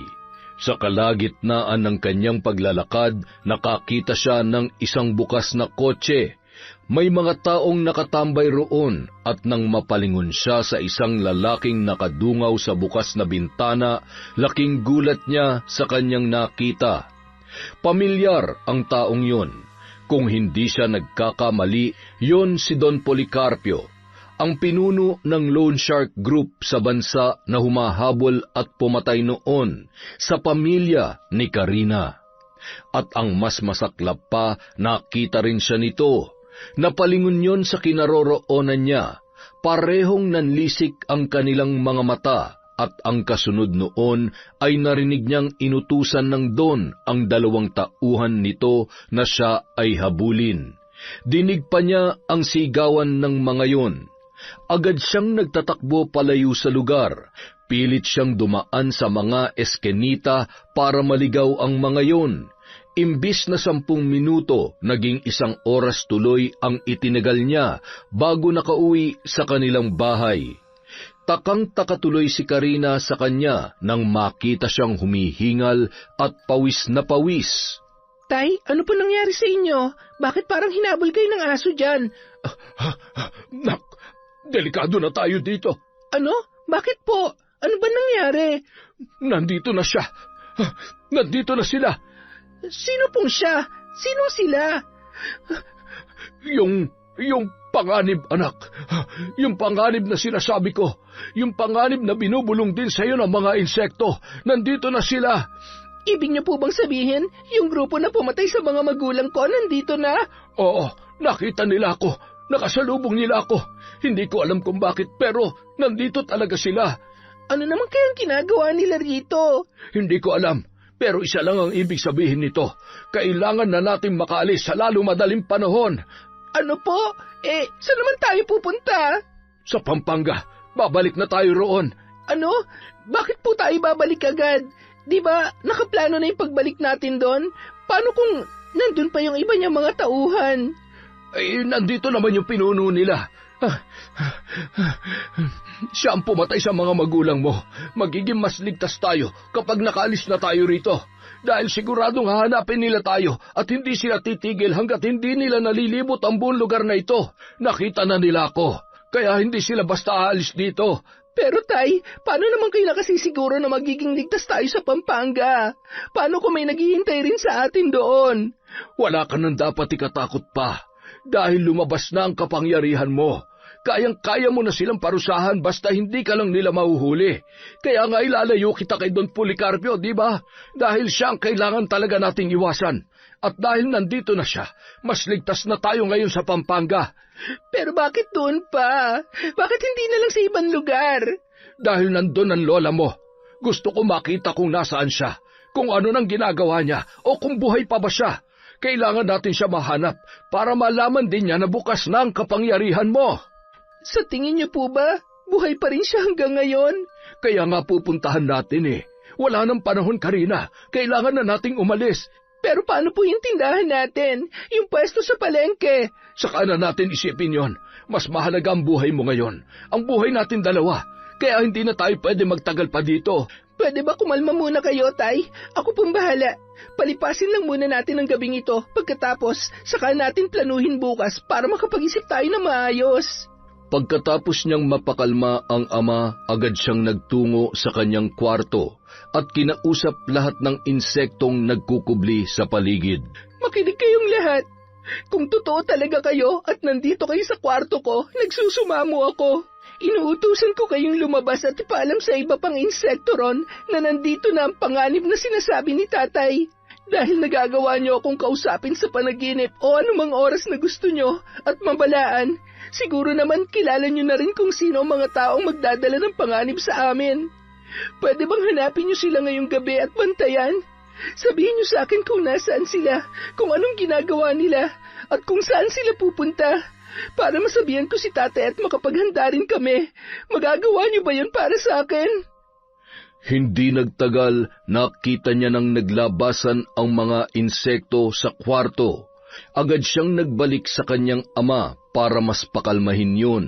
Sa kalagitnaan ng kanyang paglalakad, nakakita siya ng isang bukas na kotse. May mga taong nakatambay roon at nang mapalingon siya sa isang lalaking nakadungaw sa bukas na bintana, laking gulat niya sa kanyang nakita. Pamilyar ang taong yun. Kung hindi siya nagkakamali, yon si Don Policarpio, ang pinuno ng loan shark group sa bansa na humahabol at pumatay noon sa pamilya ni Carina. At ang mas masaklap pa, nakita rin siya nito. Napalingon yon sa kinaroroonan niya. Parehong nanlisik ang kanilang mga mata at ang kasunod noon ay narinig niyang inutusan ng Don ang 2 tauhan nito na siya ay habulin. Dinig pa niya ang sigawan ng mga yon. Agad siyang nagtatakbo palayo sa lugar. Pilit siyang dumaan sa mga eskenita para maligaw ang mga yon. Imbis na 10 minuto, naging 1 oras tuloy ang itinagal niya bago nakauwi sa kanilang bahay. Takang-taka tuloy si Carina sa kanya nang makita siyang humihingal at pawis na pawis. Tay, ano po nangyari sa inyo? Bakit parang hinabol kayo ng aso dyan? Nak, delikado na tayo dito. Ano? Bakit po? Ano ba nangyari? Nandito na siya. Nandito na sila. Sino pong siya? Sino sila? Yung panganib, anak. Yung panganib na sinasabi ko. Yung panganib na binubulong din sa'yo ng mga insekto. Nandito na sila. Ibig niyo po bang sabihin, yung grupo na pumatay sa mga magulang ko nandito na? Oo, nakita nila ako. Nakasalubong nila ako. Hindi ko alam kung bakit, pero nandito talaga sila. Ano naman kayang ginagawa nila rito? Hindi ko alam. Pero isa lang ang ibig sabihin nito. Kailangan na nating makaalis sa lalo madaling panahon. Ano po? Saan naman tayo pupunta? Sa Pampanga. Babalik na tayo roon. Ano? Bakit po tayo babalik agad? Di ba nakaplano na yung pagbalik natin doon? Paano kung nandun pa yung iba niyang mga tauhan? Nandito naman yung pinuno nila. Siya ang pumatay sa mga magulang mo. Magiging mas ligtas tayo kapag nakaalis na tayo rito. Dahil siguradong hahanapin nila tayo at hindi sila titigil hanggat hindi nila nalilibot ang buong lugar na ito. Nakita na nila ako, kaya hindi sila basta aalis dito. Pero tay, paano naman kayo nakasisiguro na magiging ligtas tayo sa Pampanga? Paano kung may naghihintay rin sa atin doon? Wala ka nang dapat ikatakot pa. Dahil lumabas na ang kapangyarihan mo. Kayang-kaya mo na silang parusahan basta hindi ka lang nila mahuhuli. Kaya nga ilalayo kita kay Don Policarpio, di ba? Dahil siya ang kailangan talaga nating iwasan. At dahil nandito na siya, mas ligtas na tayo ngayon sa Pampanga. Pero bakit doon pa? Bakit hindi na lang sa ibang lugar? Dahil nandun ang lola mo. Gusto ko makita kung nasaan siya, kung ano nang ginagawa niya, o kung buhay pa ba siya. Kailangan natin siya mahanap para malaman din niya na bukas na ang kapangyarihan mo. Sa tingin niyo po ba, buhay pa rin siya hanggang ngayon? Kaya nga pupuntahan natin eh. Wala nang panahon, Carina. Kailangan na nating umalis. Pero paano po yung tindahan natin? Yung pwesto sa palengke? Saka na natin isipin yon. Mas mahalaga ang buhay mo ngayon. Ang buhay natin dalawa. Kaya hindi na tayo pwede magtagal pa dito. Pwede ba kumalma muna kayo, Tay? Ako pong bahala. Palipasin lang muna natin ang gabing ito. Pagkatapos, saka natin planuhin bukas para makapag-isip tayo na maayos. Pagkatapos niyang mapakalma ang ama, agad siyang nagtungo sa kanyang kwarto at kinausap lahat ng insektong nagkukubli sa paligid. Makinig kayong lahat. Kung totoo talaga kayo at nandito kayo sa kwarto ko, nagsusumamo ako. Inuutusan ko kayong lumabas at ipaalam sa iba pang insekto ron na nandito na ang panganib na sinasabi ni tatay. Dahil nagagawa niyo akong kausapin sa panaginip o anumang oras na gusto niyo at mabalaan, siguro naman kilala niyo na rin kung sino ang mga taong magdadala ng panganib sa amin. Pwede bang hanapin niyo sila ngayong gabi at bantayan? Sabihin niyo sa akin kung nasaan sila, kung anong ginagawa nila, at kung saan sila pupunta. Para masabihan ko si tatay at makapaghanda rin kami. Magagawa niyo ba yan para sa akin? Hindi nagtagal, nakita niya nang naglabasan ang mga insekto sa kwarto. Agad siyang nagbalik sa kanyang ama para mas pakalmahin yun.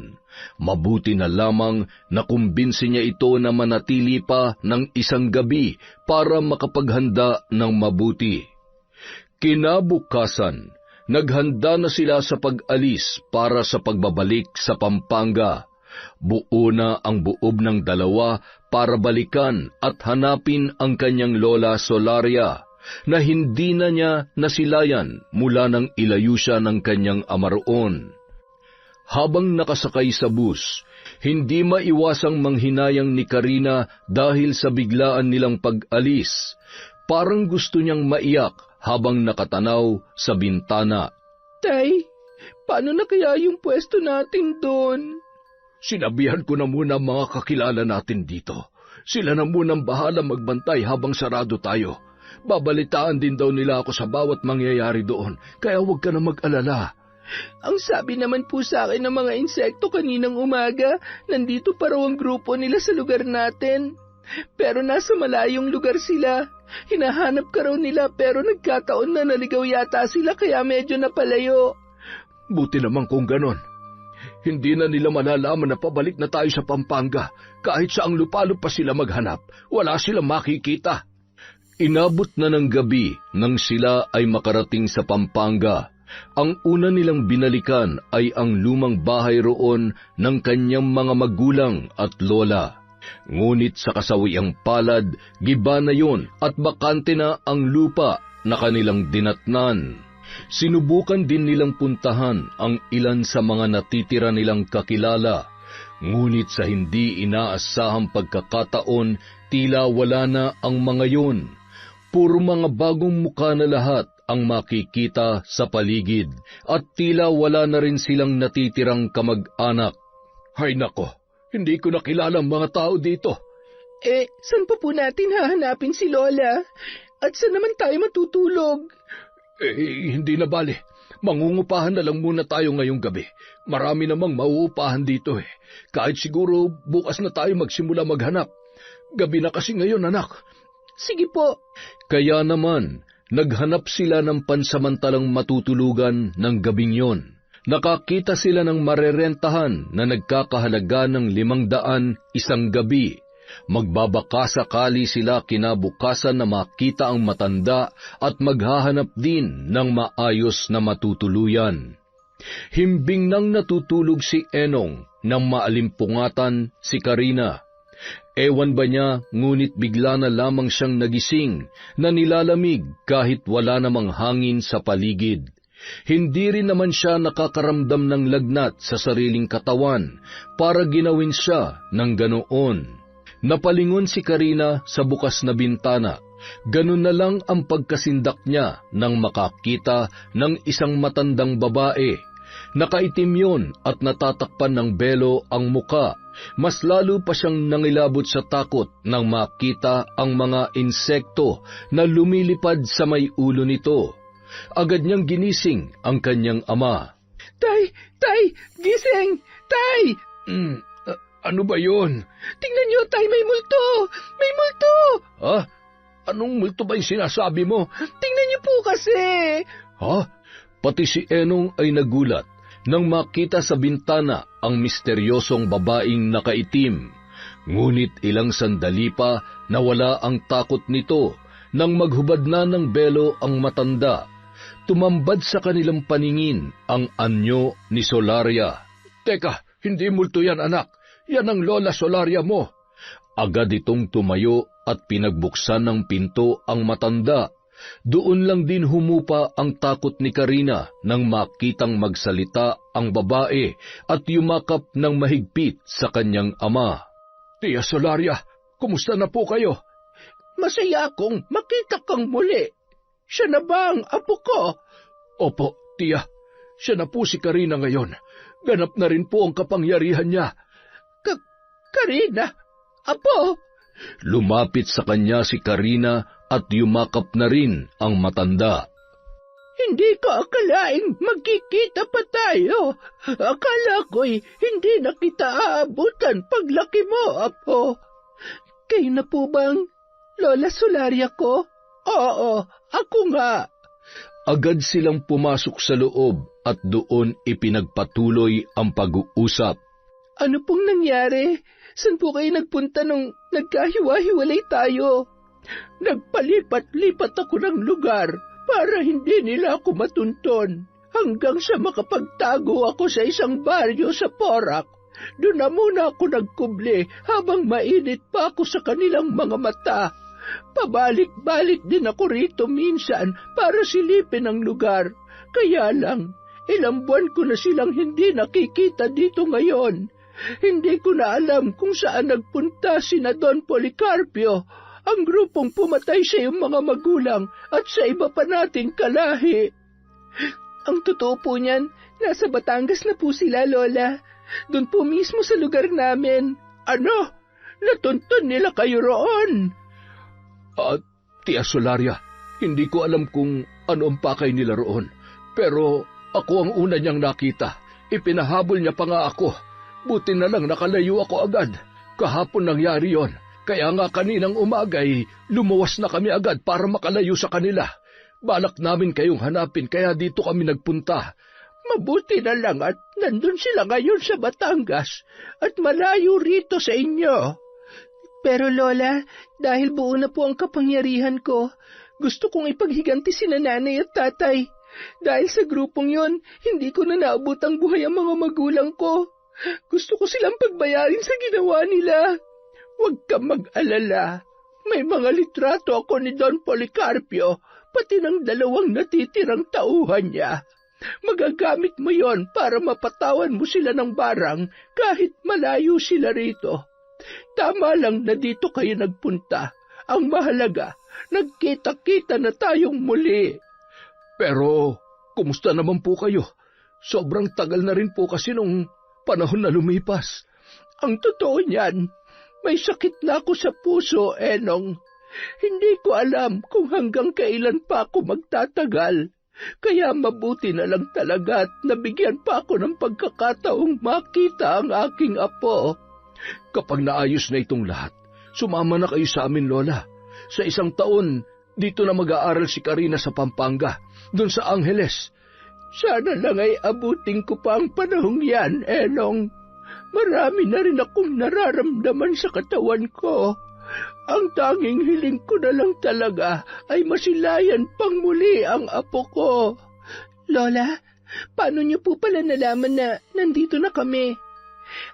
Mabuti na lamang na kumbinsi niya ito na manatili pa ng 1 gabi para makapaghanda ng mabuti. Kinabukasan, naghanda na sila sa pag-alis para sa pagbabalik sa Pampanga. Buo na ang buob ng dalawa para balikan at hanapin ang kanyang lola Solaria. na hindi na niya nasilayan mula nang ilayo siya ng kanyang ama roon. Habang nakasakay sa bus, hindi maiwasang manghinayang ni Karina dahil sa biglaan nilang pag-alis. Parang gusto niyang maiyak habang nakatanaw sa bintana. Tay, paano na kaya yung pwesto natin doon? Sinabihan ko na muna mga kakilala natin dito. Sila na munang bahala magbantay habang sarado tayo. Babalitaan din daw nila ako sa bawat mangyayari doon, kaya huwag ka na mag-alala. Ang sabi naman po sa akin ng mga insekto kaninang umaga, nandito pa raw ang grupo nila sa lugar natin. Pero nasa malayong lugar sila. Hinahanap ka raw nila pero nagkataon na naligaw yata sila kaya medyo napalayo. Buti naman kung ganon. Hindi na nila malalaman na pabalik na tayo sa Pampanga. Kahit saang lupalop pa sila maghanap, wala silang makikita. Inabot na ng gabi nang sila ay makarating sa Pampanga. Ang una nilang binalikan ay ang lumang bahay roon ng kanyang mga magulang at lola. Ngunit sa kasawiang palad, giba na yon at bakante na ang lupa na kanilang dinatnan. Sinubukan din nilang puntahan ang ilan sa mga natitira nilang kakilala, ngunit sa hindi inaasahang pagkakataon, tila wala na ang mga yon. Puro mga bagong mukha na lahat ang makikita sa paligid at tila wala na rin silang natitirang kamag-anak. Hay nako, hindi ko nakilala ang mga tao dito. Saan pa po natin hahanapin si Lola? At saan naman tayo matutulog? Hindi na bale. Mangungupahan na lang muna tayo ngayong gabi. Marami namang mauupahan dito Kahit siguro bukas na tayo magsimula maghanap. Gabi na kasi ngayon, anak. Sige po. Kaya naman, naghanap sila ng pansamantalang matutulugan ng gabing yon. Nakakita sila ng marerentahan na nagkakahalaga ng 500 isang gabi. Magbabaka sakali sila kinabukasan na makita ang matanda at maghahanap din ng maayos na matutuluyan. Himbing nang natutulog si Enong nang maalimpungatan si Karina. Ewan ba niya, ngunit bigla na lamang siyang nagising na nilalamig kahit wala namang hangin sa paligid. Hindi rin naman siya nakakaramdam ng lagnat sa sariling katawan para ginawin siya ng ganoon. Napalingon si Karina sa bukas na bintana. Ganun na lang ang pagkasindak niya nang makakita ng isang matandang babae. Nakaitim yun at natatakpan ng belo ang muka. Mas lalo pa siyang nangilabot sa takot nang makita ang mga insekto na lumilipad sa may ulo nito. Agad niyang ginising ang kanyang ama. Tay! Gising! Tay! Ano ba yun? Tingnan niyo, tay, may multo! May multo! Ha? Anong multo ba yung sinasabi mo? Tingnan niyo po kasi! Ha? Pati si Enong ay nagulat nang makita sa bintana ang misteryosong babaeng nakaitim. Ngunit ilang sandali pa nawala ang takot nito nang maghubad na ng belo ang matanda. Tumambad sa kanilang paningin ang anyo ni Solaria. Teka, hindi multo yan, anak. Yan ang Lola Solaria mo. Agad itong tumayo at pinagbuksan ng pinto ang matanda. Doon lang din humupa ang takot ni Karina nang makitang magsalita ang babae at yumakap ng mahigpit sa kanyang ama. Tia Solaria, kumusta na po kayo? Masaya akong makita kang muli. Siya na ba ang apo ko? Opo, tiya. Siya na po si Karina ngayon. Ganap na rin po ang kapangyarihan niya. Karina? Apo? Lumapit sa kanya si Karina at yumakap na rin ang matanda. Hindi ko akalaing magkikita pa tayo. Akala ko'y hindi na kita aabutan paglaki mo, Apo. Kayo na po bang Lola Solaria ko? Oo, ako nga. Agad silang pumasok sa loob at doon ipinagpatuloy ang pag-uusap. Ano pong nangyari? Saan po kayo nagpunta nung nagkahiwa-hiwalay tayo? Nagpalipat-lipat ako ng lugar para hindi nila ako matunton hanggang sa makapagtago ako sa isang baryo sa Porac. Doon na muna ako nagkubli habang mainit pa ako sa kanilang mga mata. Pabalik-balik din ako rito minsan para silipin ang lugar. Kaya lang, ilang buwan ko na silang hindi nakikita dito ngayon. Hindi ko na alam kung saan nagpunta sina Don Policarpio, ang grupong pumatay sa iyong mga magulang at sa iba pa nating kalahi. Ang totoo po niyan, nasa Batangas na po sila, Lola. Doon po mismo sa lugar namin. Ano? Natuntun nila kayo roon? Tia Solaria, hindi ko alam kung ano ang pakay nila roon. Pero ako ang una niyang nakita. Ipinahabol niya pa nga ako. Buti na lang nakalayo ako agad. Kahapon nangyari yon. Kaya nga kaninang umagay, lumuwas na kami agad para makalayo sa kanila. Balak namin kayong hanapin kaya dito kami nagpunta. Mabuti na lang at nandun sila ngayon sa Batangas at malayo rito sa inyo. Pero Lola, dahil buo na po ang kapangyarihan ko, gusto kong ipaghiganti sina nanay at tatay. Dahil sa grupong yon, hindi ko na naabot ang buhay ang mga magulang ko. Gusto ko silang pagbayarin sa ginawa nila. Huwag kang mag-alala. May mga litrato ako ni Don Policarpio, pati ng 2 natitirang tauhan niya. Magagamit mo yon para mapatawan mo sila ng barang kahit malayo sila rito. Tama lang na dito kayo nagpunta. Ang mahalaga, nagkita-kita na tayong muli. Pero, kumusta naman po kayo? Sobrang tagal na rin po kasi nung panahon na lumipas. Ang totoo niyan, may sakit na ako sa puso, Enong. Hindi ko alam kung hanggang kailan pa ako magtatagal. Kaya mabuti na lang talaga at nabigyan pa ako ng pagkakataong makita ang aking apo. Kapag naayos na itong lahat, sumama na kayo sa amin, Lola. Sa 1 taon, dito na mag-aaral si Karina sa Pampanga, doon sa Angeles. Sana lang ay abutin ko pa ang panahong yan, Enong. Marami na rin akong nararamdaman sa katawan ko. Ang tanging hiling ko na lang talaga ay masilayan pang muli ang apo ko. Lola, paano niyo po pala nalaman na nandito na kami?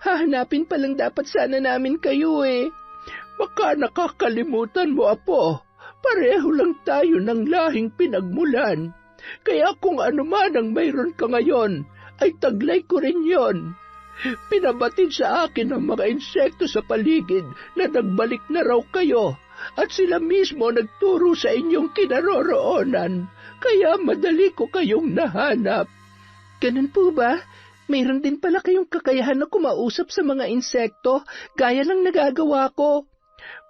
Hahanapin pa lang dapat sana namin kayo eh. Baka nakakalimutan mo, apo. Pareho lang tayo ng lahing pinagmulan. Kaya kung ano man ang mayroon ka ngayon, ay taglay ko rin yon. Pinabatid sa akin ng mga insekto sa paligid na nagbalik na raw kayo at sila mismo nagturo sa inyong kinaroroonan. Kaya madali ko kayong nahanap. Ganun po ba? Mayroon din pala kayong kakayahan na kumausap sa mga insekto, gaya lang nagagawa ko.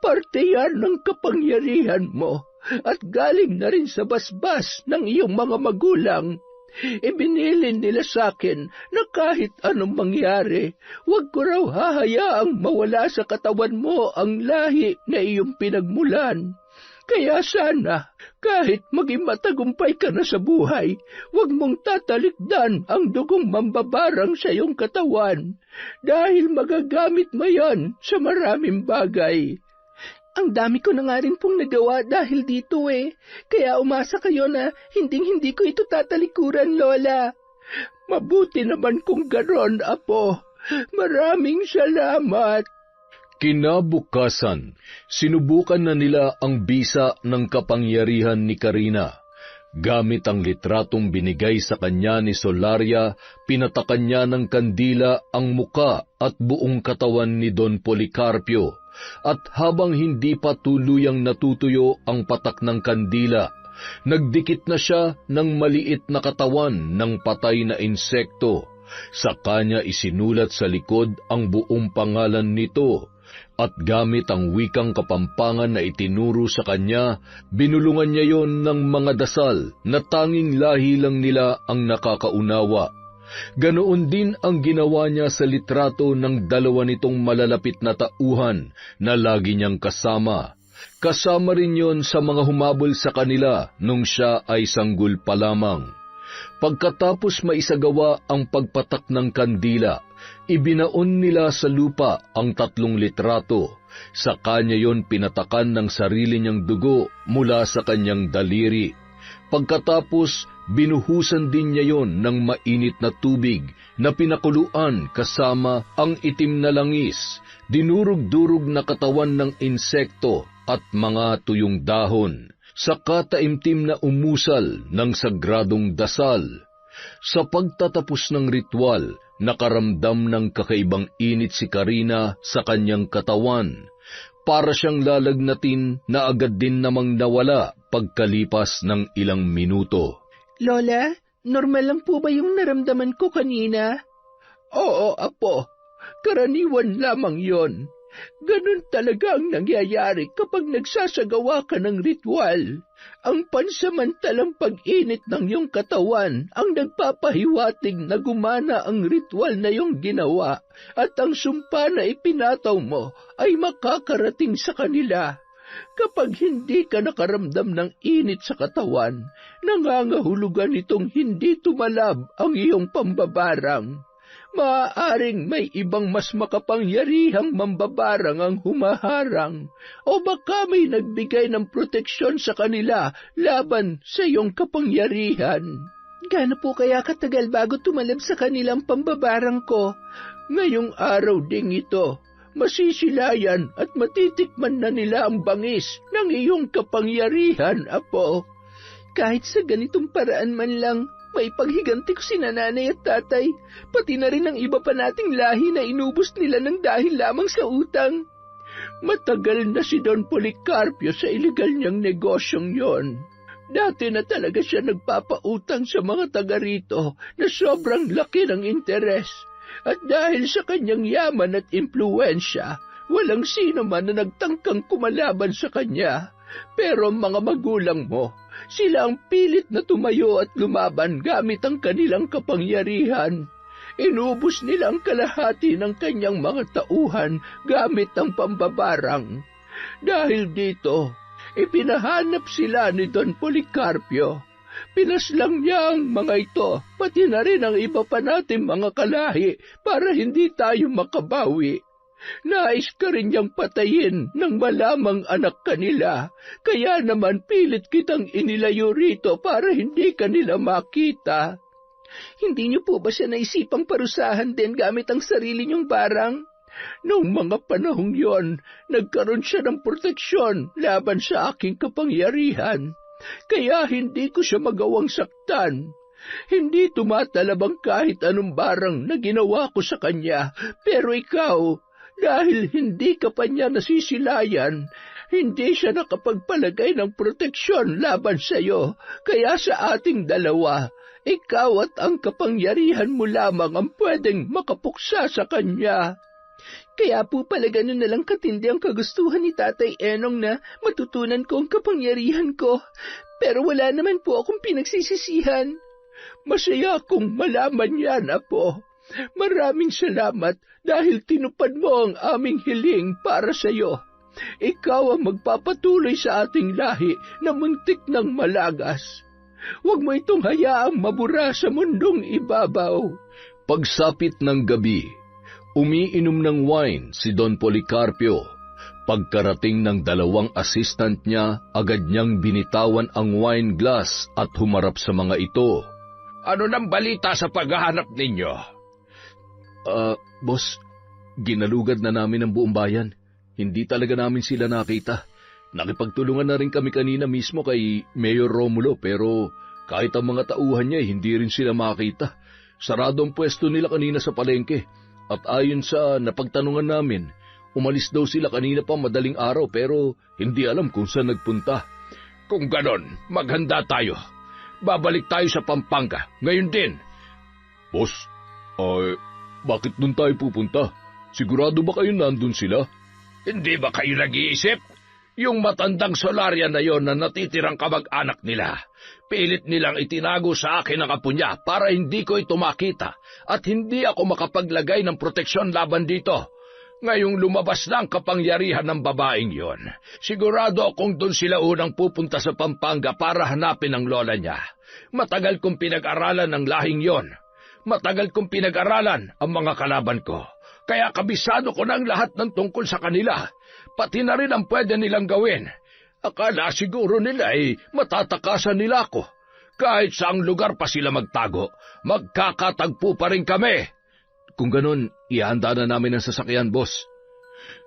Parte yan ng kapangyarihan mo at galing na rin sa basbas ng iyong mga magulang. Ibinilin nila sa akin na kahit anong mangyari, huwag ko raw hahayaang mawala sa katawan mo ang lahi na iyong pinagmulan. Kaya sana, kahit maging matagumpay ka na sa buhay, huwag mong tatalikdan ang dugong mambabarang sa iyong katawan, dahil magagamit mo yan sa maraming bagay. Ang dami ko na nga rin pong nagawa dahil dito eh, kaya umasa kayo na hinding-hindi ko ito tatalikuran, Lola. Mabuti naman kung ganon, apo. Maraming salamat. Kinabukasan, sinubukan na nila ang bisa ng kapangyarihan ni Karina. Gamit ang litratong binigay sa kanya ni Solaria, pinatakan niya ng kandila ang muka at buong katawan ni Don Policarpio. At habang hindi pa tuluyang natutuyo ang patak ng kandila, nagdikit na siya ng maliit na katawan ng patay na insekto. Sa kanya isinulat sa likod ang buong pangalan nito, at gamit ang wikang Kapampangan na itinuro sa kanya, binulungan niya yon ng mga dasal na tanging lahi lang nila ang nakakaunawa. Ganoon din ang ginawa niya sa litrato ng 2 nitong malalapit na tauhan na lagi niyang kasama. Kasama rin yon sa mga humabol sa kanila nung siya ay sanggol pa lamang. Pagkatapos maisagawa ang pagpatak ng kandila, ibinaon nila sa lupa ang 3 litrato. Sa kanya yon pinatakan ng sarili niyang dugo mula sa kanyang daliri. Pagkatapos, binuhusan din niya yon ng mainit na tubig na pinakuluan kasama ang itim na langis, dinurog-durog na katawan ng insekto at mga tuyong dahon sa kataimtim na umusal ng sagradong dasal. Sa pagtatapos ng ritual, nakaramdam ng kakaibang init si Karina sa kanyang katawan. Para siyang lalagnatin na agad din namang nawala pagkalipas ng ilang minuto. Lola, normal lang po ba yung naramdaman ko kanina? Oo, Apo. Karaniwan lamang yon. Ganun talaga ang nangyayari kapag nagsasagawa ka ng ritual. Ang pansamantalang pag-init ng iyong katawan ang nagpapahiwatig na gumana ang ritual na iyong ginawa at ang sumpa na ipinataw mo ay makakarating sa kanila. Kapag hindi ka nakaramdam ng init sa katawan, nangangahulugan itong hindi tumalab ang iyong pambabarang. Maaaring may ibang mas makapangyarihang mambabarang ang humaharang o baka may nagbigay ng proteksyon sa kanila laban sa iyong kapangyarihan. Gaano po kaya katagal bago tumalab sa kanilang pambabarang ko? Ngayong araw ding ito, masisilayan at matitikman na nila ang bangis ng iyong kapangyarihan, Apo. Kahit sa ganitong paraan man lang, may paghiganti ko si nanay at tatay, pati na rin ang iba pa nating lahi na inubos nila ng dahil lamang sa utang. Matagal na si Don Policarpio sa iligal niyang negosyong yon. Dati na talaga siya nagpapautang sa mga taga rito na sobrang laki ng interes. At dahil sa kanyang yaman at impluwensya, walang sino man na nagtangkang kumalaban sa kanya. Pero mga magulang mo, sila ang pilit na tumayo at lumaban gamit ang kanilang kapangyarihan. Inubos nila ang kalahati ng kanyang mga tauhan gamit ang pambabarang. Dahil dito, ipinahanap sila ni Don Policarpio. Pinaslang niya ang mga ito, pati na rin ang iba pa nating mga kalahi para hindi tayo makabawi. Nais ka rin niyang patayin ng malamang anak kanila, kaya naman pilit kitang inilayo rito para hindi kanila makita. Hindi niyo po ba siya naisipang parusahan din gamit ang sarili niyong barang? Noong mga panahong yon, nagkaroon siya ng proteksyon laban sa aking kapangyarihan, kaya hindi ko siya magawang saktan. Hindi tumatalabang kahit anong barang na ginawa ko sa kanya, pero ikaw, dahil hindi ka pa niya nasisilayan, hindi siya nakapagpalagay ng proteksyon laban sa iyo, kaya sa ating dalawa, ikaw at ang kapangyarihan mo lamang ang pwedeng makapuksa sa kanya. Kaya po pala ganun na lang katindi ang kagustuhan ni Tatay Enong na matutunan ko ang kapangyarihan ko, pero wala naman po akong pinagsisisihan. Masaya akong malaman yan, Apo. Maraming salamat dahil tinupad mo ang aming hiling para sa iyo. Ikaw ang magpapatuloy sa ating lahi na muntik ng malagas. Huwag mo itong hayaang mabura sa mundong ibabaw. Pagsapit ng gabi, umiinom ng wine si Don Policarpio. Pagkarating ng dalawang assistant niya, agad niyang binitawan ang wine glass at humarap sa mga ito. Ano nang balita sa paghahanap ninyo? Boss, ginalugad na namin ang buong bayan. Hindi talaga namin sila nakita. Nakipagtulungan na rin kami kanina mismo kay Mayor Romulo pero kahit ang mga tauhan niya hindi rin sila makita. Sarado ang pwesto nila kanina sa palengke at ayon sa napagtanungan namin, umalis daw sila kanina pa madaling araw pero hindi alam kung saan nagpunta. Kung ganon, maghanda tayo. Babalik tayo sa Pampanga, ngayon din. Boss, bakit doon tayo pupunta? Sigurado ba kayo nandun sila? Hindi ba kayo nag-iisip? Yung matandang Solaria na yon na natitirang kamag-anak nila, pilit nilang itinago sa akin ang apo niya para hindi ko ito makita at hindi ako makapaglagay ng proteksyon laban dito. Ngayong lumabas na ang kapangyarihan ng babaeng yon, sigurado akong doon sila unang pupunta sa Pampanga para hanapin ang lola niya. Matagal kong pinag-aralan ang lahing yon. Matagal kong pinag-aralan ang mga kalaban ko, kaya kabisado ko na ang lahat ng tungkol sa kanila, pati na rin ang pwede nilang gawin. Akala siguro nila ay matatakasan nila ako. Kahit saang lugar pa sila magtago, magkakatagpo pa rin kami. Kung ganon, ihanda na namin ang sasakyan, boss.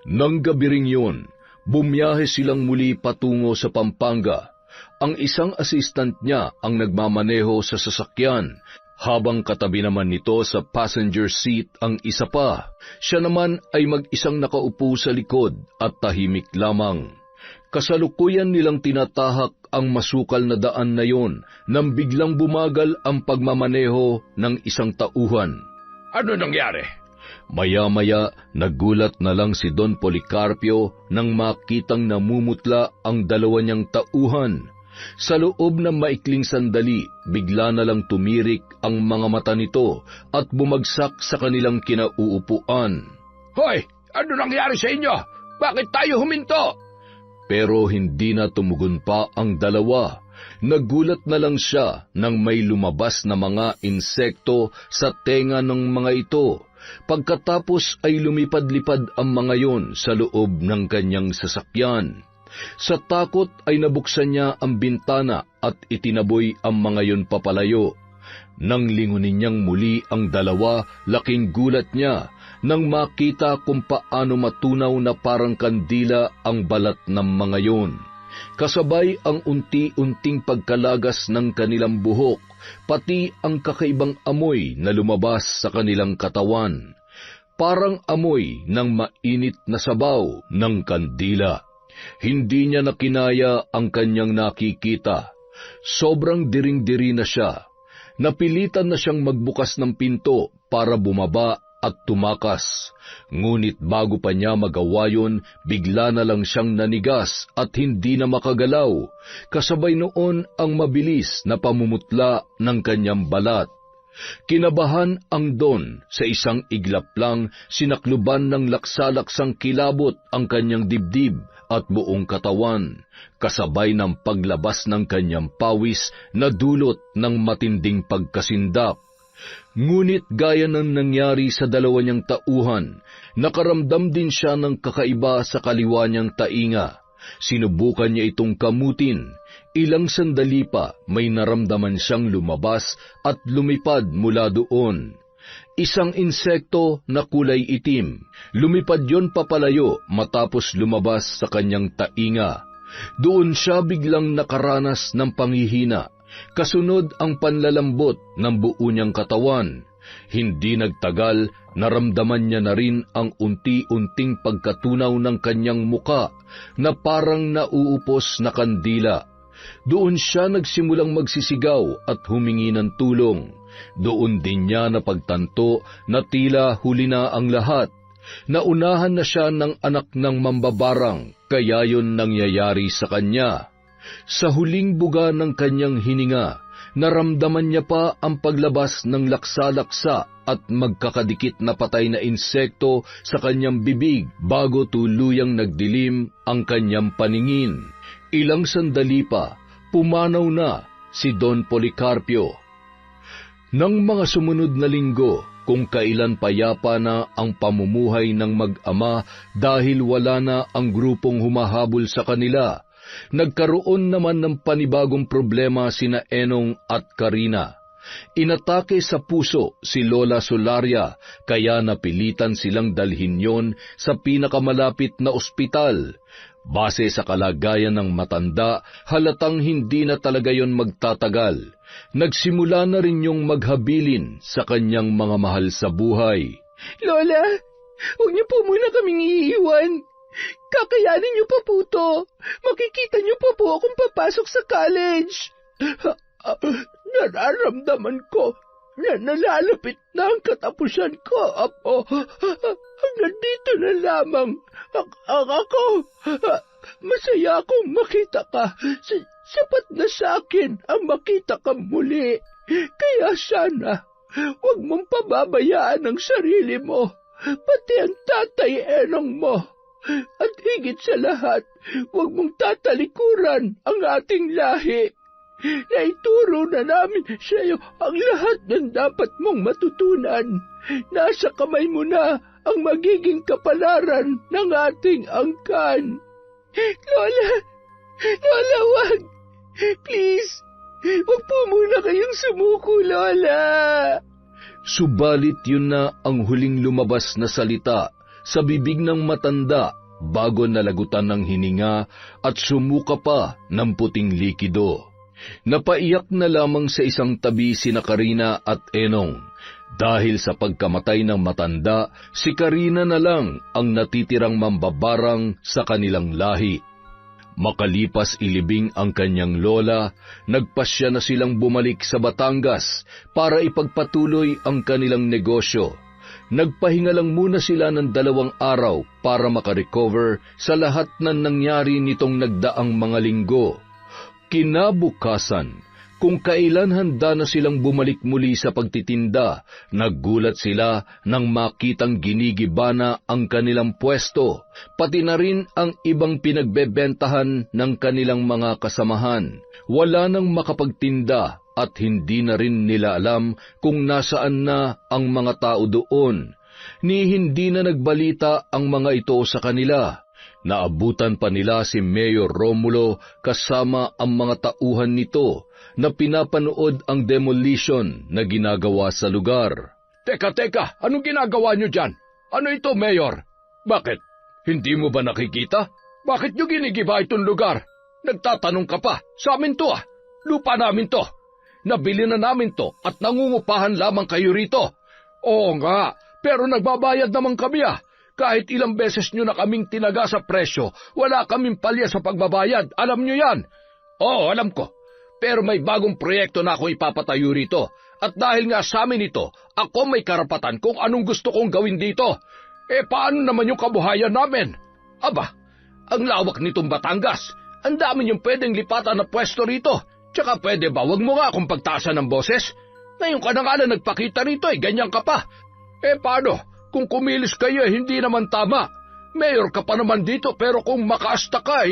Nang gabi ring yun, Bumiyahe silang muli patungo sa Pampanga. Ang isang assistant niya ang nagmamaneho sa sasakyan, habang katabi naman nito sa passenger seat ang isa pa. Siya naman ay mag-isang nakaupo sa likod at tahimik lamang. Kasalukuyan nilang tinatahak ang masukal na daan na yon nang biglang bumagal ang pagmamaneho ng isang tauhan. Ano nangyari? Maya-maya, nagulat na lang si Don Policarpio nang makitang namumutla ang dalawa niyang tauhan. Sa loob ng maikling sandali, bigla na lang tumirik ang mga mata nito at bumagsak sa kanilang kinauupuan. Hoy! Ano nangyari sa inyo? Bakit tayo huminto? Pero hindi na tumugon pa ang dalawa. Nagulat na lang siya nang may lumabas na mga insekto sa tenga ng mga ito. Pagkatapos ay lumipad-lipad ang mga yon sa loob ng kanyang sasakyan. Sa takot ay nabuksan niya ang bintana at itinaboy ang mga yon papalayo. Nang lingunin niyang muli ang dalawa, laking gulat niya nang makita kung paano matunaw na parang kandila ang balat ng mga yon. Kasabay ang unti-unting pagkalagas ng kanilang buhok, pati ang kakaibang amoy na lumabas sa kanilang katawan. Parang amoy ng mainit na sabaw ng kandila. Hindi niya nakinaya ang kanyang nakikita. Sobrang diring-diri na siya. Napilitan na siyang magbukas ng pinto para bumaba at tumakas. Ngunit bago pa niya magawa yun, bigla na lang siyang nanigas at hindi na makagalaw. Kasabay noon ang mabilis na pamumutla ng kanyang balat. Kinabahan ang Don, sa isang iglap lang sinakluban ng laksa-laksang kilabot ang kanyang dibdib at buong katawan, kasabay ng paglabas ng kanyang pawis na dulot ng matinding pagkasindap. Ngunit gaya ng nangyari sa dalawa niyang tauhan, nakaramdam din siya ng kakaiba sa kaliwa niyang tainga. Sinubukan niya itong kamutin. Ilang sandali pa may naramdaman siyang lumabas at lumipad mula doon. Isang insekto na kulay itim. Lumipad yon papalayo matapos lumabas sa kanyang tainga. Doon siya biglang nakaranas ng panghihina. Kasunod ang panlalambot ng buo niyang katawan. Hindi nagtagal, naramdaman niya na rin ang unti-unting pagkatunaw ng kanyang muka na parang nauupos na kandila. Doon siya nagsimulang magsisigaw at humingi ng tulong. Doon din niya napagtanto na tila huli na ang lahat. Naunahan na siya ng anak ng mambabarang, kaya yon nangyayari sa kanya. Sa huling buga ng kanyang hininga, naramdaman niya pa ang paglabas ng laksa-laksa at magkakadikit na patay na insekto sa kanyang bibig bago tuluyang nagdilim ang kanyang paningin. Ilang sandali pa, pumanaw na si Don Policarpio. Nang mga sumunod na linggo, kung kailan payapa na ang pamumuhay ng mag-ama dahil wala na ang grupong humahabol sa kanila, nagkaroon naman ng panibagong problema sina Enong at Carina. Inatake sa puso si Lola Solaria, kaya napilitan silang dalhin yon sa pinakamalapit na ospital. Base sa kalagayan ng matanda, halatang hindi na talaga yon magtatagal. Nagsimula na rin yung maghabilin sa kanyang mga mahal sa buhay. Lola, huwag niyo po muna kaming iiwan. Kakayanin niyo pa po to. Makikita niyo pa po akong papasok sa college. Nararamdaman ko na nalalapit na ang katapusan ko, Apo. Hanggang dito na lamang. Ako, masaya akong makita ka. Sapat na sa akin ang makita ka muli. Kaya sana, huwag mong pababayaan ang sarili mo, pati ang tatay Enong mo. At higit sa lahat, huwag mong tatalikuran ang ating lahi. Naituro na namin sa iyo ang lahat ng dapat mong matutunan. Nasa kamay mo na ang magiging kapalaran ng ating angkan. Lola, wag. Please, wag po muna kayong sumuko, Lola. Subalit yun na ang huling lumabas na salita sa bibig ng matanda bago nalagutan ng hininga at sumuka pa ng puting likido. Napaiyak na lamang sa isang tabi sina Karina at Enong. Dahil sa pagkamatay ng matanda, si Karina na lang ang natitirang mambabarang sa kanilang lahi. Makalipas ilibing ang kanyang lola, nagpasya na silang bumalik sa Batangas para ipagpatuloy ang kanilang negosyo. Nagpahinga lang muna sila ng 2 araw para makarecover sa lahat ng nangyari nitong nagdaang mga linggo. Kinabukasan, kung kailan handa na silang bumalik muli sa pagtitinda, naggulat sila nang makitang ginigibana ang kanilang pwesto, pati na rin ang ibang pinagbebentahan ng kanilang mga kasamahan. Wala nang makapagtinda at hindi na rin nila alam kung nasaan na ang mga tao doon, ni hindi na nagbalita ang mga ito sa kanila. Naabutan pa nila si Mayor Romulo kasama ang mga tauhan nito na pinapanood ang demolition na ginagawa sa lugar. Teka, anong ginagawa nyo dyan? Ano ito, Mayor? Bakit? Hindi mo ba nakikita? Bakit nyo ginigiba itong lugar? Nagtatanong ka pa, sa amin to lupa namin to. Nabili na namin to at nangungupahan lamang kayo rito. Oo nga, pero nagbabayad naman kami Kahit ilang beses nyo na kaming tinaga sa presyo, wala kaming palya sa pagbabayad. Alam nyo yan? Oo, alam ko. Pero may bagong proyekto na ako ipapatayo rito. At dahil nga sa amin ito, ako may karapatan kung anong gusto kong gawin dito. Paano naman yung kabuhayan namin? Aba, ang lawak nitong Batangas. Ang dami niyong pwedeng lipatan na pwesto rito. Tsaka pwede ba, wag mo nga akong pagtaasan ng boses? Ngayon ka na nga na nagpakita rito ganyan ka pa. Paano? Kung kumilis kayo, hindi naman tama. Mayor ka pa naman dito, pero kung makaasta ka,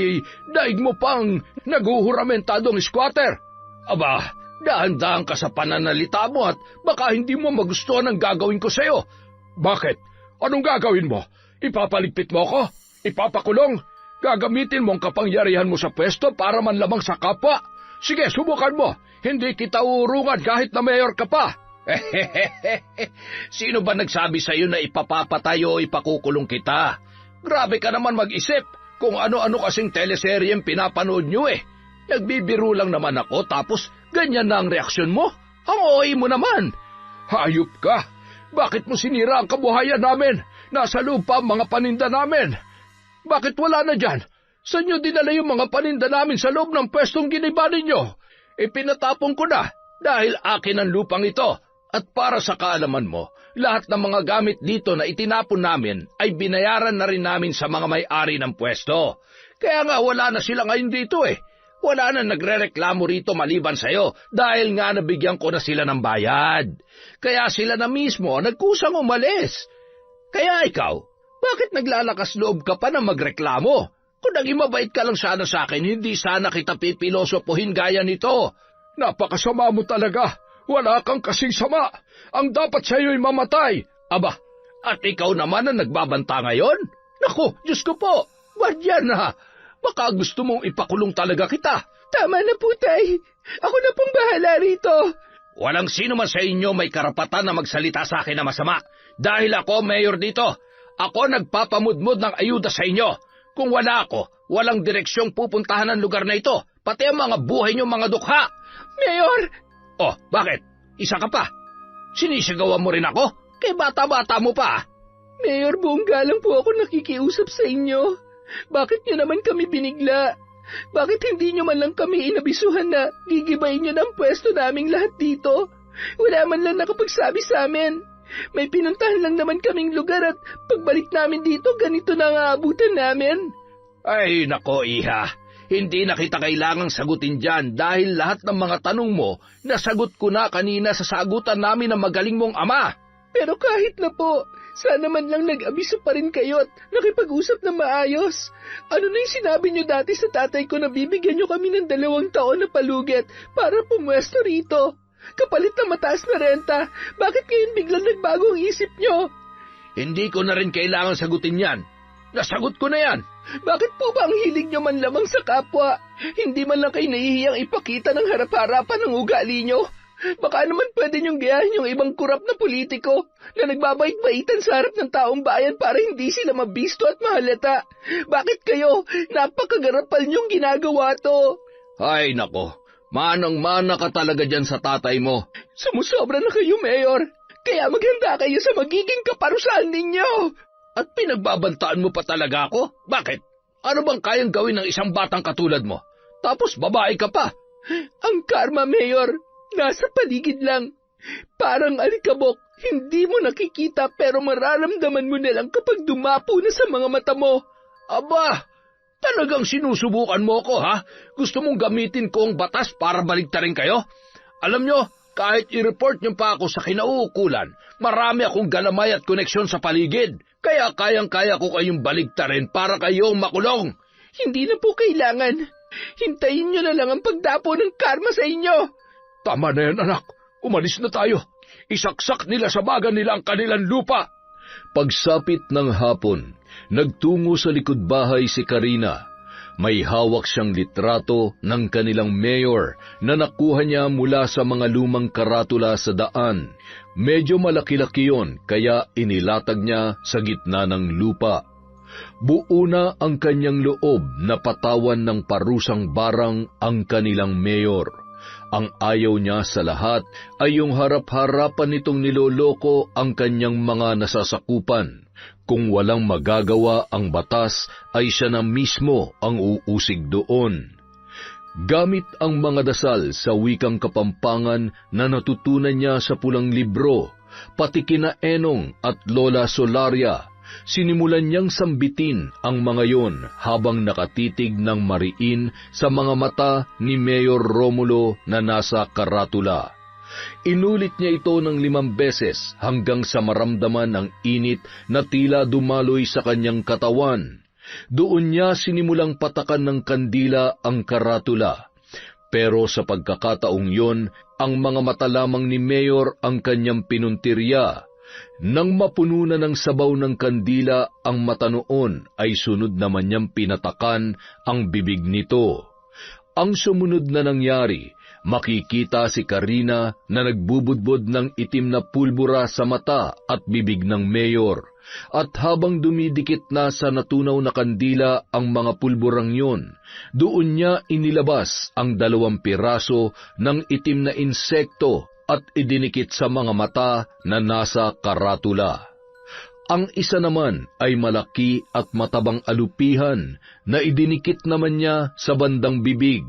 daig mo pang naguhuramentadong squatter. Aba, dahan-dahan ka sa pananalita mo at baka hindi mo magustuhan ang gagawin ko sa'yo. Bakit? Anong gagawin mo? Ipapaligpit mo ako? Ipapakulong? Gagamitin mo ang kapangyarihan mo sa pwesto para man lamang sa kapwa? Sige, subukan mo. Hindi kita uurungan kahit na mayor ka pa. Sino ba nagsabi sa'yo na ipapapatay o ipakukulong kita? Grabe ka naman mag-isip kung ano-ano kasing teleseryeng pinapanood nyo Nagbibiro lang naman ako tapos ganyan na ang reaksyon mo? Ang OA mo naman. Hayop ka. Bakit mo sinira ang kabuhayan namin? Nasa loob pa ang mga paninda namin. Bakit wala na dyan? Saan nyo dinala yung mga paninda namin sa loob ng pwestong giniba ninyo? Pinatapon ko na dahil akin ang lupang ito. At para sa kaalaman mo, lahat ng mga gamit dito na itinapon namin ay binayaran na rin namin sa mga may-ari ng pwesto. Kaya nga wala na sila ngayon dito Wala na nagrereklamo rito maliban sa'yo dahil nga nabigyan ko na sila ng bayad. Kaya sila na mismo nagkusang umalis. Kaya ikaw, bakit naglalakas loob ka pa na magreklamo? Kung naging mabait ka lang sana sa akin, hindi sana kita pipilosopuhin gaya nito. Napakasama mo talaga. Wala kang kasing sama. Ang dapat sa'yo'y mamatay. Aba, at ikaw naman ang nagbabanta ngayon? Naku, Diyos ko po, wag yan Baka gusto mong ipakulong talaga kita. Tama na po, Tay. Ako na pong bahala rito. Walang sino man sa inyo may karapatan na magsalita sa akin na masama. Dahil ako, mayor dito. Ako nagpapamudmod ng ayuda sa inyo. Kung wala ako, walang direksyong pupuntahan ang lugar na ito. Pati ang mga buhay niyo mga dukha. Mayor! Oh, bakit? Isa ka pa. Sinisigawan mo rin ako? Kay bata-bata mo pa. Mayor, buong galang po ako nakikiusap sa inyo. Bakit niyo naman kami binigla? Bakit hindi niyo man lang kami inabisuhan na gigibayin niyo ng pwesto naming lahat dito? Wala man lang nakapagsabi sa amin. May pinuntahan lang naman kaming lugar at pagbalik namin dito, ganito na ang aabutan namin. Ay, nako, Iha. Hindi na kita kailangang sagutin dyan dahil lahat ng mga tanong mo, nasagot ko na kanina sa sagutan namin ng magaling mong ama. Pero kahit na po, sana man lang nag-abiso pa rin kayo at nakipag-usap na maayos. Ano na yung sinabi niyo dati sa tatay ko na bibigyan niyo kami ng 2 taon na palugit para pumwesto rito? Kapalit na mataas na renta, bakit ngayon biglang nagbago ang isip niyo? Hindi ko na rin kailangan sagutin yan. Nasagot ko na yan. Bakit po ba ang hilig niyo man lamang sa kapwa? Hindi man lang kayo nahihiyang ipakita ng harap-harapan ng ugali niyo? Baka naman pwede niyong gayahin yung ibang kurap na politiko na nagbabait-baitan sa harap ng taong bayan para hindi sila mabisto at mahalata. Bakit kayo? Napakagarapal niyong ginagawa to. Ay nako, manang-mana ka talaga dyan sa tatay mo. Sumusobra na kayo, Mayor. Kaya maghanda kayo sa magiging kaparusahan ninyo. At pinagbabantaan mo pa talaga ako? Bakit? Ano bang kayang gawin ng isang batang katulad mo? Tapos babae ka pa. Ang karma, Mayor, nasa paligid lang. Parang alikabok, hindi mo nakikita pero mararamdaman mo na lang kapag dumapo na sa mga mata mo. Aba, talagang sinusubukan mo ko, ha? Gusto mong gamitin ko ang batas para baligtarin kayo? Alam nyo, kahit i-report nyo pa ako sa kinauukulan, marami akong galamay at koneksyon sa paligid. Kaya kayang-kaya ko kayong baligtarin para kayong makulong. Hindi na po kailangan. Hintayin nyo na lang ang pagdapo ng karma sa inyo. Tama na yan, anak. Umalis na tayo. Isaksak nila sa baga nila ang kanilang lupa. Pagsapit ng hapon, nagtungo sa likod bahay si Karina. May hawak siyang litrato ng kanilang mayor na nakuha niya mula sa mga lumang karatula sa daan. Medyo malaki-laki yon kaya inilatag niya sa gitna ng lupa. Buo na ang kanyang loob na patawan ng parusang barang ang kanilang mayor. Ang ayaw niya sa lahat ay yung harap-harapan nitong niloloko ang kanyang mga nasasakupan. Kung walang magagawa ang batas, ay siya na mismo ang uusig doon. Gamit ang mga dasal sa wikang Kapampangan na natutunan niya sa pulang libro, pati kina Enong at Lola Solaria, sinimulan niyang sambitin ang mga yon habang nakatitig ng mariin sa mga mata ni Mayor Romulo na nasa karatula. Inulit niya ito ng 5 beses hanggang sa maramdaman ang init na tila dumaloy sa kanyang katawan. Doon niya sinimulang patakan ng kandila ang karatula. Pero sa pagkakataong yon, ang mga mata lamang ni Mayor ang kanyang pinuntirya. Nang mapuno na ng sabaw ng kandila ang mata noon, ay sunod naman niyang pinatakan ang bibig nito. Ang sumunod na nangyari, makikita si Karina na nagbubudbod ng itim na pulbura sa mata at bibig ng mayor. At habang dumidikit na sa natunaw na kandila ang mga pulburang yon, doon niya inilabas ang 2 piraso ng itim na insekto at idinikit sa mga mata na nasa karatula. Ang isa naman ay malaki at matabang alupihan na idinikit naman niya sa bandang bibig.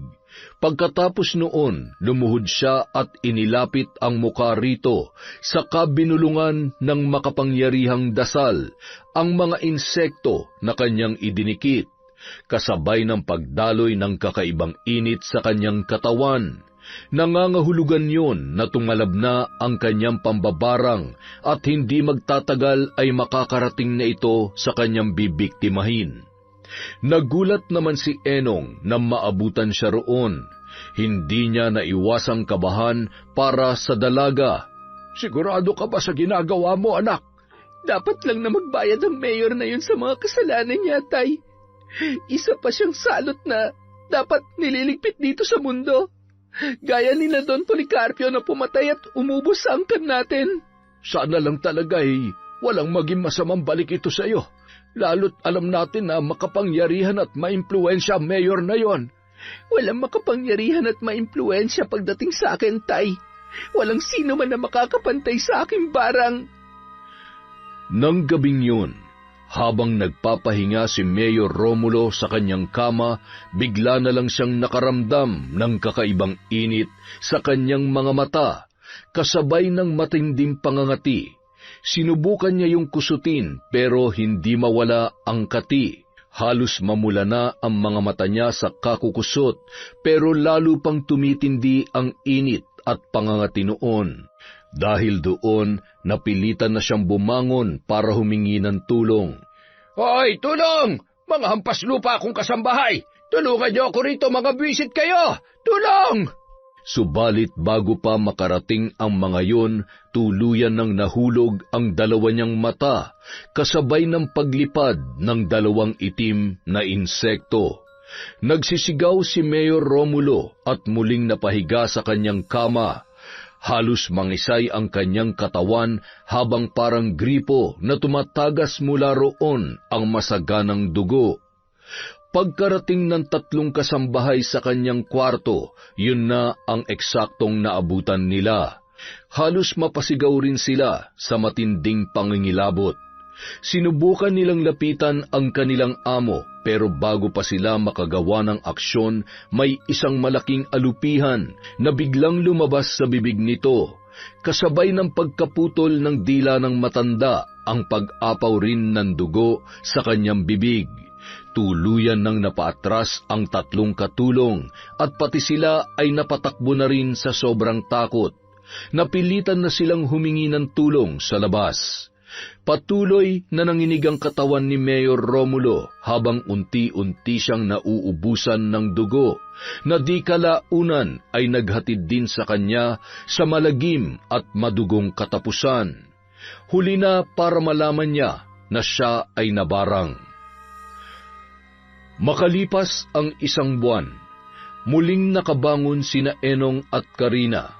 Pagkatapos noon, lumuhod siya at inilapit ang mukha rito, saka binulungan ng makapangyarihang dasal ang mga insekto na kanyang idinikit, kasabay ng pagdaloy ng kakaibang init sa kanyang katawan. Nangangahulugan yon na tumalab na ang kanyang pambabarang at hindi magtatagal ay makakarating na ito sa kanyang bibiktimahin. Nagulat naman si Enong na maabutan siya roon. Hindi niya naiwasang kabahan para sa dalaga. Sigurado ka ba sa ginagawa mo, anak? Dapat lang na magbayad ang mayor na yun sa mga kasalanan niya, tay. Isa pa siyang salot na dapat nililigpit dito sa mundo. Gaya nila Don Policarpio na pumatay at umubos sa angkan natin. Sana lang talaga walang maging masamang balik ito sa iyo. Lalo't alam natin na makapangyarihan at maimpluwensya ang mayor na yon. Walang makapangyarihan at maimpluwensya pagdating sa akin, tay. Walang sino man na makakapantay sa aking barang. Nang gabing yun, habang nagpapahinga si Mayor Romulo sa kanyang kama, bigla na lang siyang nakaramdam ng kakaibang init sa kanyang mga mata, kasabay ng matinding pangangati. Sinubukan niya yung kusutin pero hindi mawala ang kati. Halos mamula na ang mga mata niya sa kakukusot pero lalo pang tumitindi ang init at pangangati noon. Dahil doon, napilitan na siyang bumangon para humingi ng tulong. Hoy, tulong! Mga hampas lupa akong kasambahay! Tulungan niyo ako rito, mga bisit kayo! Tulong! Subalit bago pa makarating ang mga yon, tuluyan nang nahulog ang 2 niyang mata, kasabay ng paglipad ng 2 itim na insekto. Nagsisigaw si Mayor Romulo at muling napahiga sa kanyang kama. Halos mangisay ang kanyang katawan habang parang gripo na tumatagas mula roon ang masaganang dugo. Pagkarating ng 3 kasambahay sa kanyang kwarto, yun na ang eksaktong naabutan nila. Halos mapasigaw rin sila sa matinding pangingilabot. Sinubukan nilang lapitan ang kanilang amo, pero bago pa sila makagawa ng aksyon, may isang malaking alupihan na biglang lumabas sa bibig nito. Kasabay ng pagkaputol ng dila ng matanda, ang pag-apaw rin ng dugo sa kanyang bibig. Tuluyan nang napaatras ang 3 katulong at pati sila ay napatakbo na rin sa sobrang takot. Napilitan na silang humingi ng tulong sa labas. Patuloy na nanginig ang katawan ni Mayor Romulo habang unti-unti siyang nauubusan ng dugo na di kalaunan ay naghatid din sa kanya sa malagim at madugong katapusan. Huli na para malaman niya na siya ay nabarang. Makalipas ang 1 buwan, muling nakabangon sina Enong at Karina.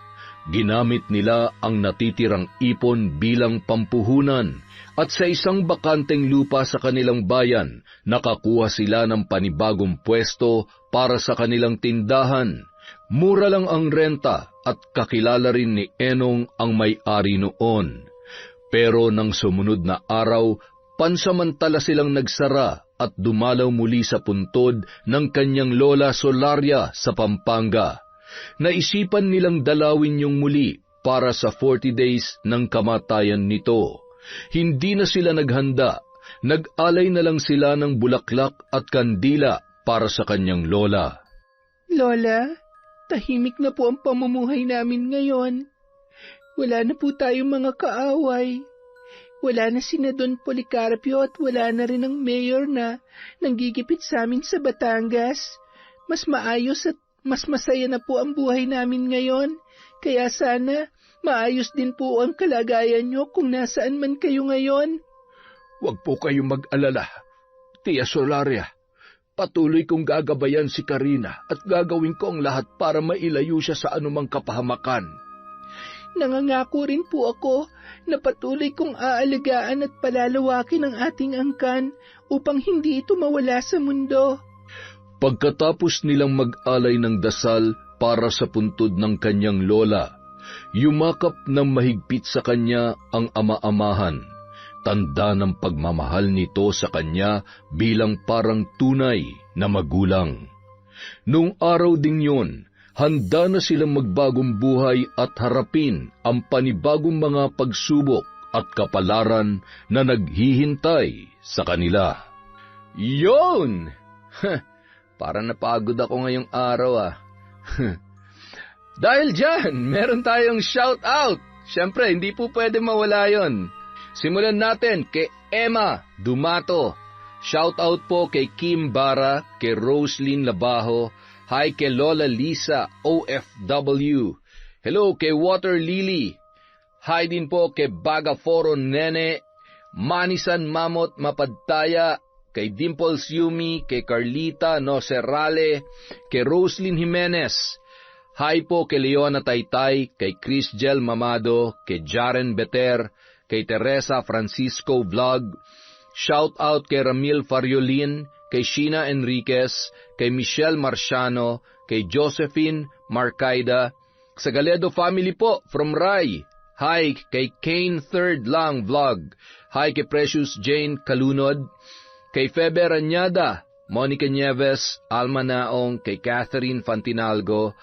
Ginamit nila ang natitirang ipon bilang pampuhunan at sa isang bakanteng lupa sa kanilang bayan, nakakuha sila ng panibagong pwesto para sa kanilang tindahan. Mura lang ang renta at kakilala rin ni Enong ang may-ari noon. Pero nang sumunod na araw, pansamantala silang nagsara at dumalaw muli sa puntod ng kanyang lola Solaria sa Pampanga. Naisipan nilang dalawin yung muli para sa 40 days ng kamatayan nito. Hindi na sila naghanda, nag-alay na lang sila ng bulaklak at kandila para sa kanyang lola. Lola, tahimik na po ang pamumuhay namin ngayon. Wala na po tayong mga kaaway. Wala na sina Don Policarpio at wala na rin ang mayor na nanggigipit sa amin sa Batangas. Mas maayos at mas masaya na po ang buhay namin ngayon, kaya sana maayos din po ang kalagayan nyo kung nasaan man kayo ngayon. Huwag po kayong mag-alala, Tia Solaria. Patuloy kong gagabayan si Karina at gagawin ko ang lahat para mailayo siya sa anumang kapahamakan. Nangangako rin po ako na patuloy kong aalagaan at palalawakin ang ating angkan upang hindi ito mawala sa mundo. Pagkatapos nilang mag-alay ng dasal para sa puntod ng kanyang lola, yumakap ng mahigpit sa kanya ang ama-amahan, tanda ng pagmamahal nito sa kanya bilang parang tunay na magulang. Noong araw ding yun, handa na silang magbagong buhay at harapin ang panibagong mga pagsubok at kapalaran na naghihintay sa kanila. Yun! Parang napagod ako ngayong araw Dahil dyan, meron tayong shout-out. Siyempre, hindi po pwede mawala yon. Simulan natin kay Emma Dumato. Shout-out po kay Kim Bara, kay Roslyn Labajo, hi kay Lola Lisa OFW. Hello kay Water Lily. Hi din po kay Baga Foro Nene, Manisan Mamot Mapadtaya, kay Dimples Yumi, kay Carlita Nocerale, kay Roslyn Jimenez. Hi po kay Leona Taytay, kay Chris Gel Mamado, kay Jaren Beter, kay Teresa Francisco Vlog. Shout out kay Ramil Fariolin, kay Sheena Enriquez, kay Michelle Marciano, kay Josephine Marcaida. Sa Galedo family po, from Rai. Hi kay Kane Third Lang Vlog. Hi kay Precious Jane Kalunod, kay Febe Ranyada, Monica Nieves, Alma Naong, kay Catherine Fantinalgo,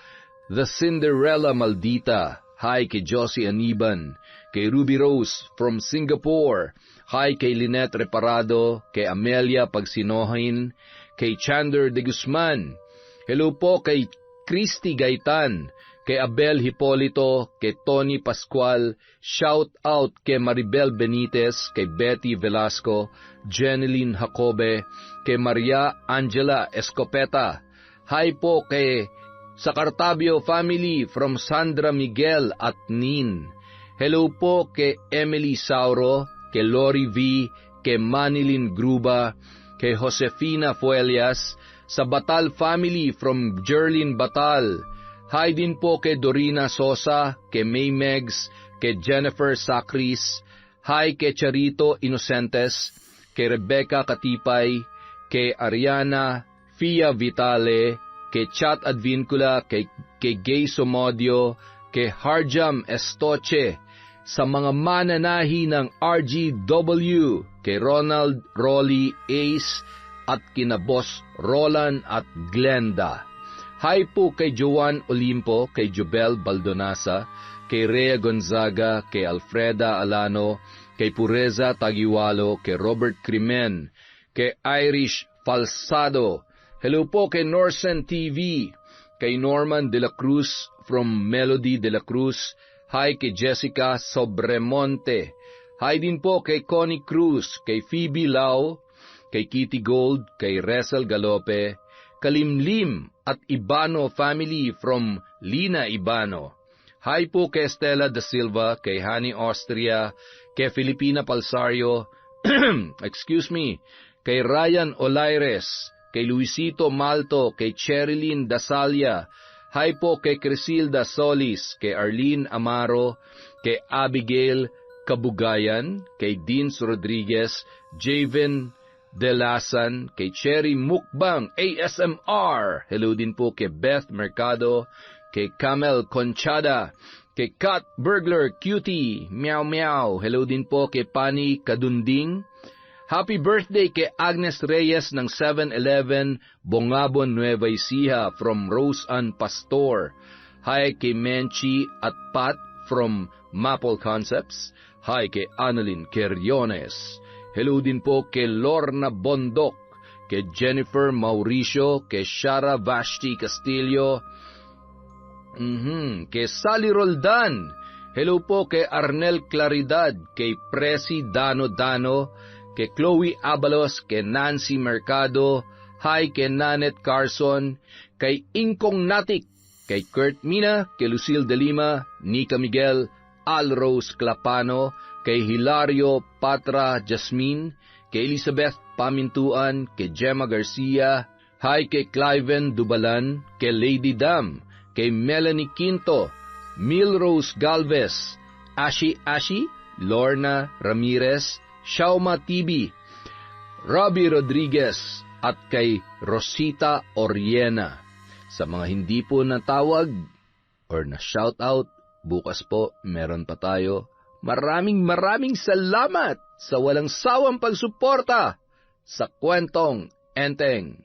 The Cinderella Maldita, hi kay Josie Aniban, kay Ruby Rose from Singapore, hi kay Lynette Reparado, kay Amelia Pagsinohin, kay Chander de Guzman, hello po kay Christy Gaitan, kay Abel Hipolito, kay Tony Pascual, shout out kay Maribel Benitez, kay Betty Velasco, Jeneline Jacobe, kay Maria Angela Escopeta. Hi po kay Sacartabio family from Sandra Miguel at Nin. Hello po kay Emily Sauro, kay Lori V, kay Manilin Gruba, kay Josefina Fuelias, sa Batal family from Jerlin Batal. Hi din po kay Dorina Sosa, kay May Megs, kay Jennifer Sacris. Hi kay Charito Inocentes, kay Rebecca Katipay, kay Ariana Fia Vitale, kay Chat Advincula, kay Gay Somodio, kay Harjam Estoche, sa mga mananahi ng RGW, kay Ronald Rolly Ace, at kina Boss Roland at Glenda. Hi po kay Joan Olimpo, kay Jobel Baldonasa, kay Rhea Gonzaga, kay Alfreda Alano, kay Pureza Tagiwalo, kay Robert Crimen, kay Irish Falsado. Hello po kay Norsen TV, kay Norman De La Cruz from Melody De La Cruz. Hi kay Jessica Sobremonte. Hi din po kay Connie Cruz, kay Phoebe Lau, kay Kitty Gold, kay Resel Galope, Kalimlim at Ibano family from Lina Ibano. Hi po kay Estela Da Silva, kay Hani Austria, kay Filipina Palsario, kay Ryan Olaires, kay Luisito Malto, kay Cherilyn Dasalia. Hi po kay Crisilda Solis, kay Arlene Amaro, kay Abigail Kabugayan, kay Deans Rodriguez, Javen Delasan, kay Cherry Mukbang ASMR. Hello din po kay Beth Mercado, kay Camel Conchada, kay Kat Burglar Cutie, Meow Meow. Hello din po kay Pani Kadunding. Happy birthday kay Agnes Reyes ng 7-Eleven, Bongabon, Nueva Ecija from Rose Ann Pastor. Hi kay Menchi at Pat from Maple Concepts. Hi kay Annalyn Queriones. Hello din po kay Lorna Bondok, kay Jennifer Mauricio, kay Shara Vashti Castillo, kay Sally Roldan. Hello po kay Arnel Claridad, kay Presi Dano, kay Chloe Abalos, kay Nancy Mercado. Hi kay Nanet Carson, kay Ingkong Natik, kay Kurt Mina, kay Lucille de Lima, Nika Miguel, Al Rose Clapano, kay Hilario Patra Jasmine, kay Elizabeth Pamintuan, kay Gemma Garcia. Hi kay Cliven Dubalan, kay Lady Dam, kay Melanie Quinto, Milrose Galvez, Ashi, Lorna Ramirez, Shauma TV, Robbie Rodriguez, at kay Rosita Oriena. Sa mga hindi po natawag or na shoutout, bukas po meron pa tayo. Maraming salamat sa walang sawang pagsuporta sa Kwentong Enteng.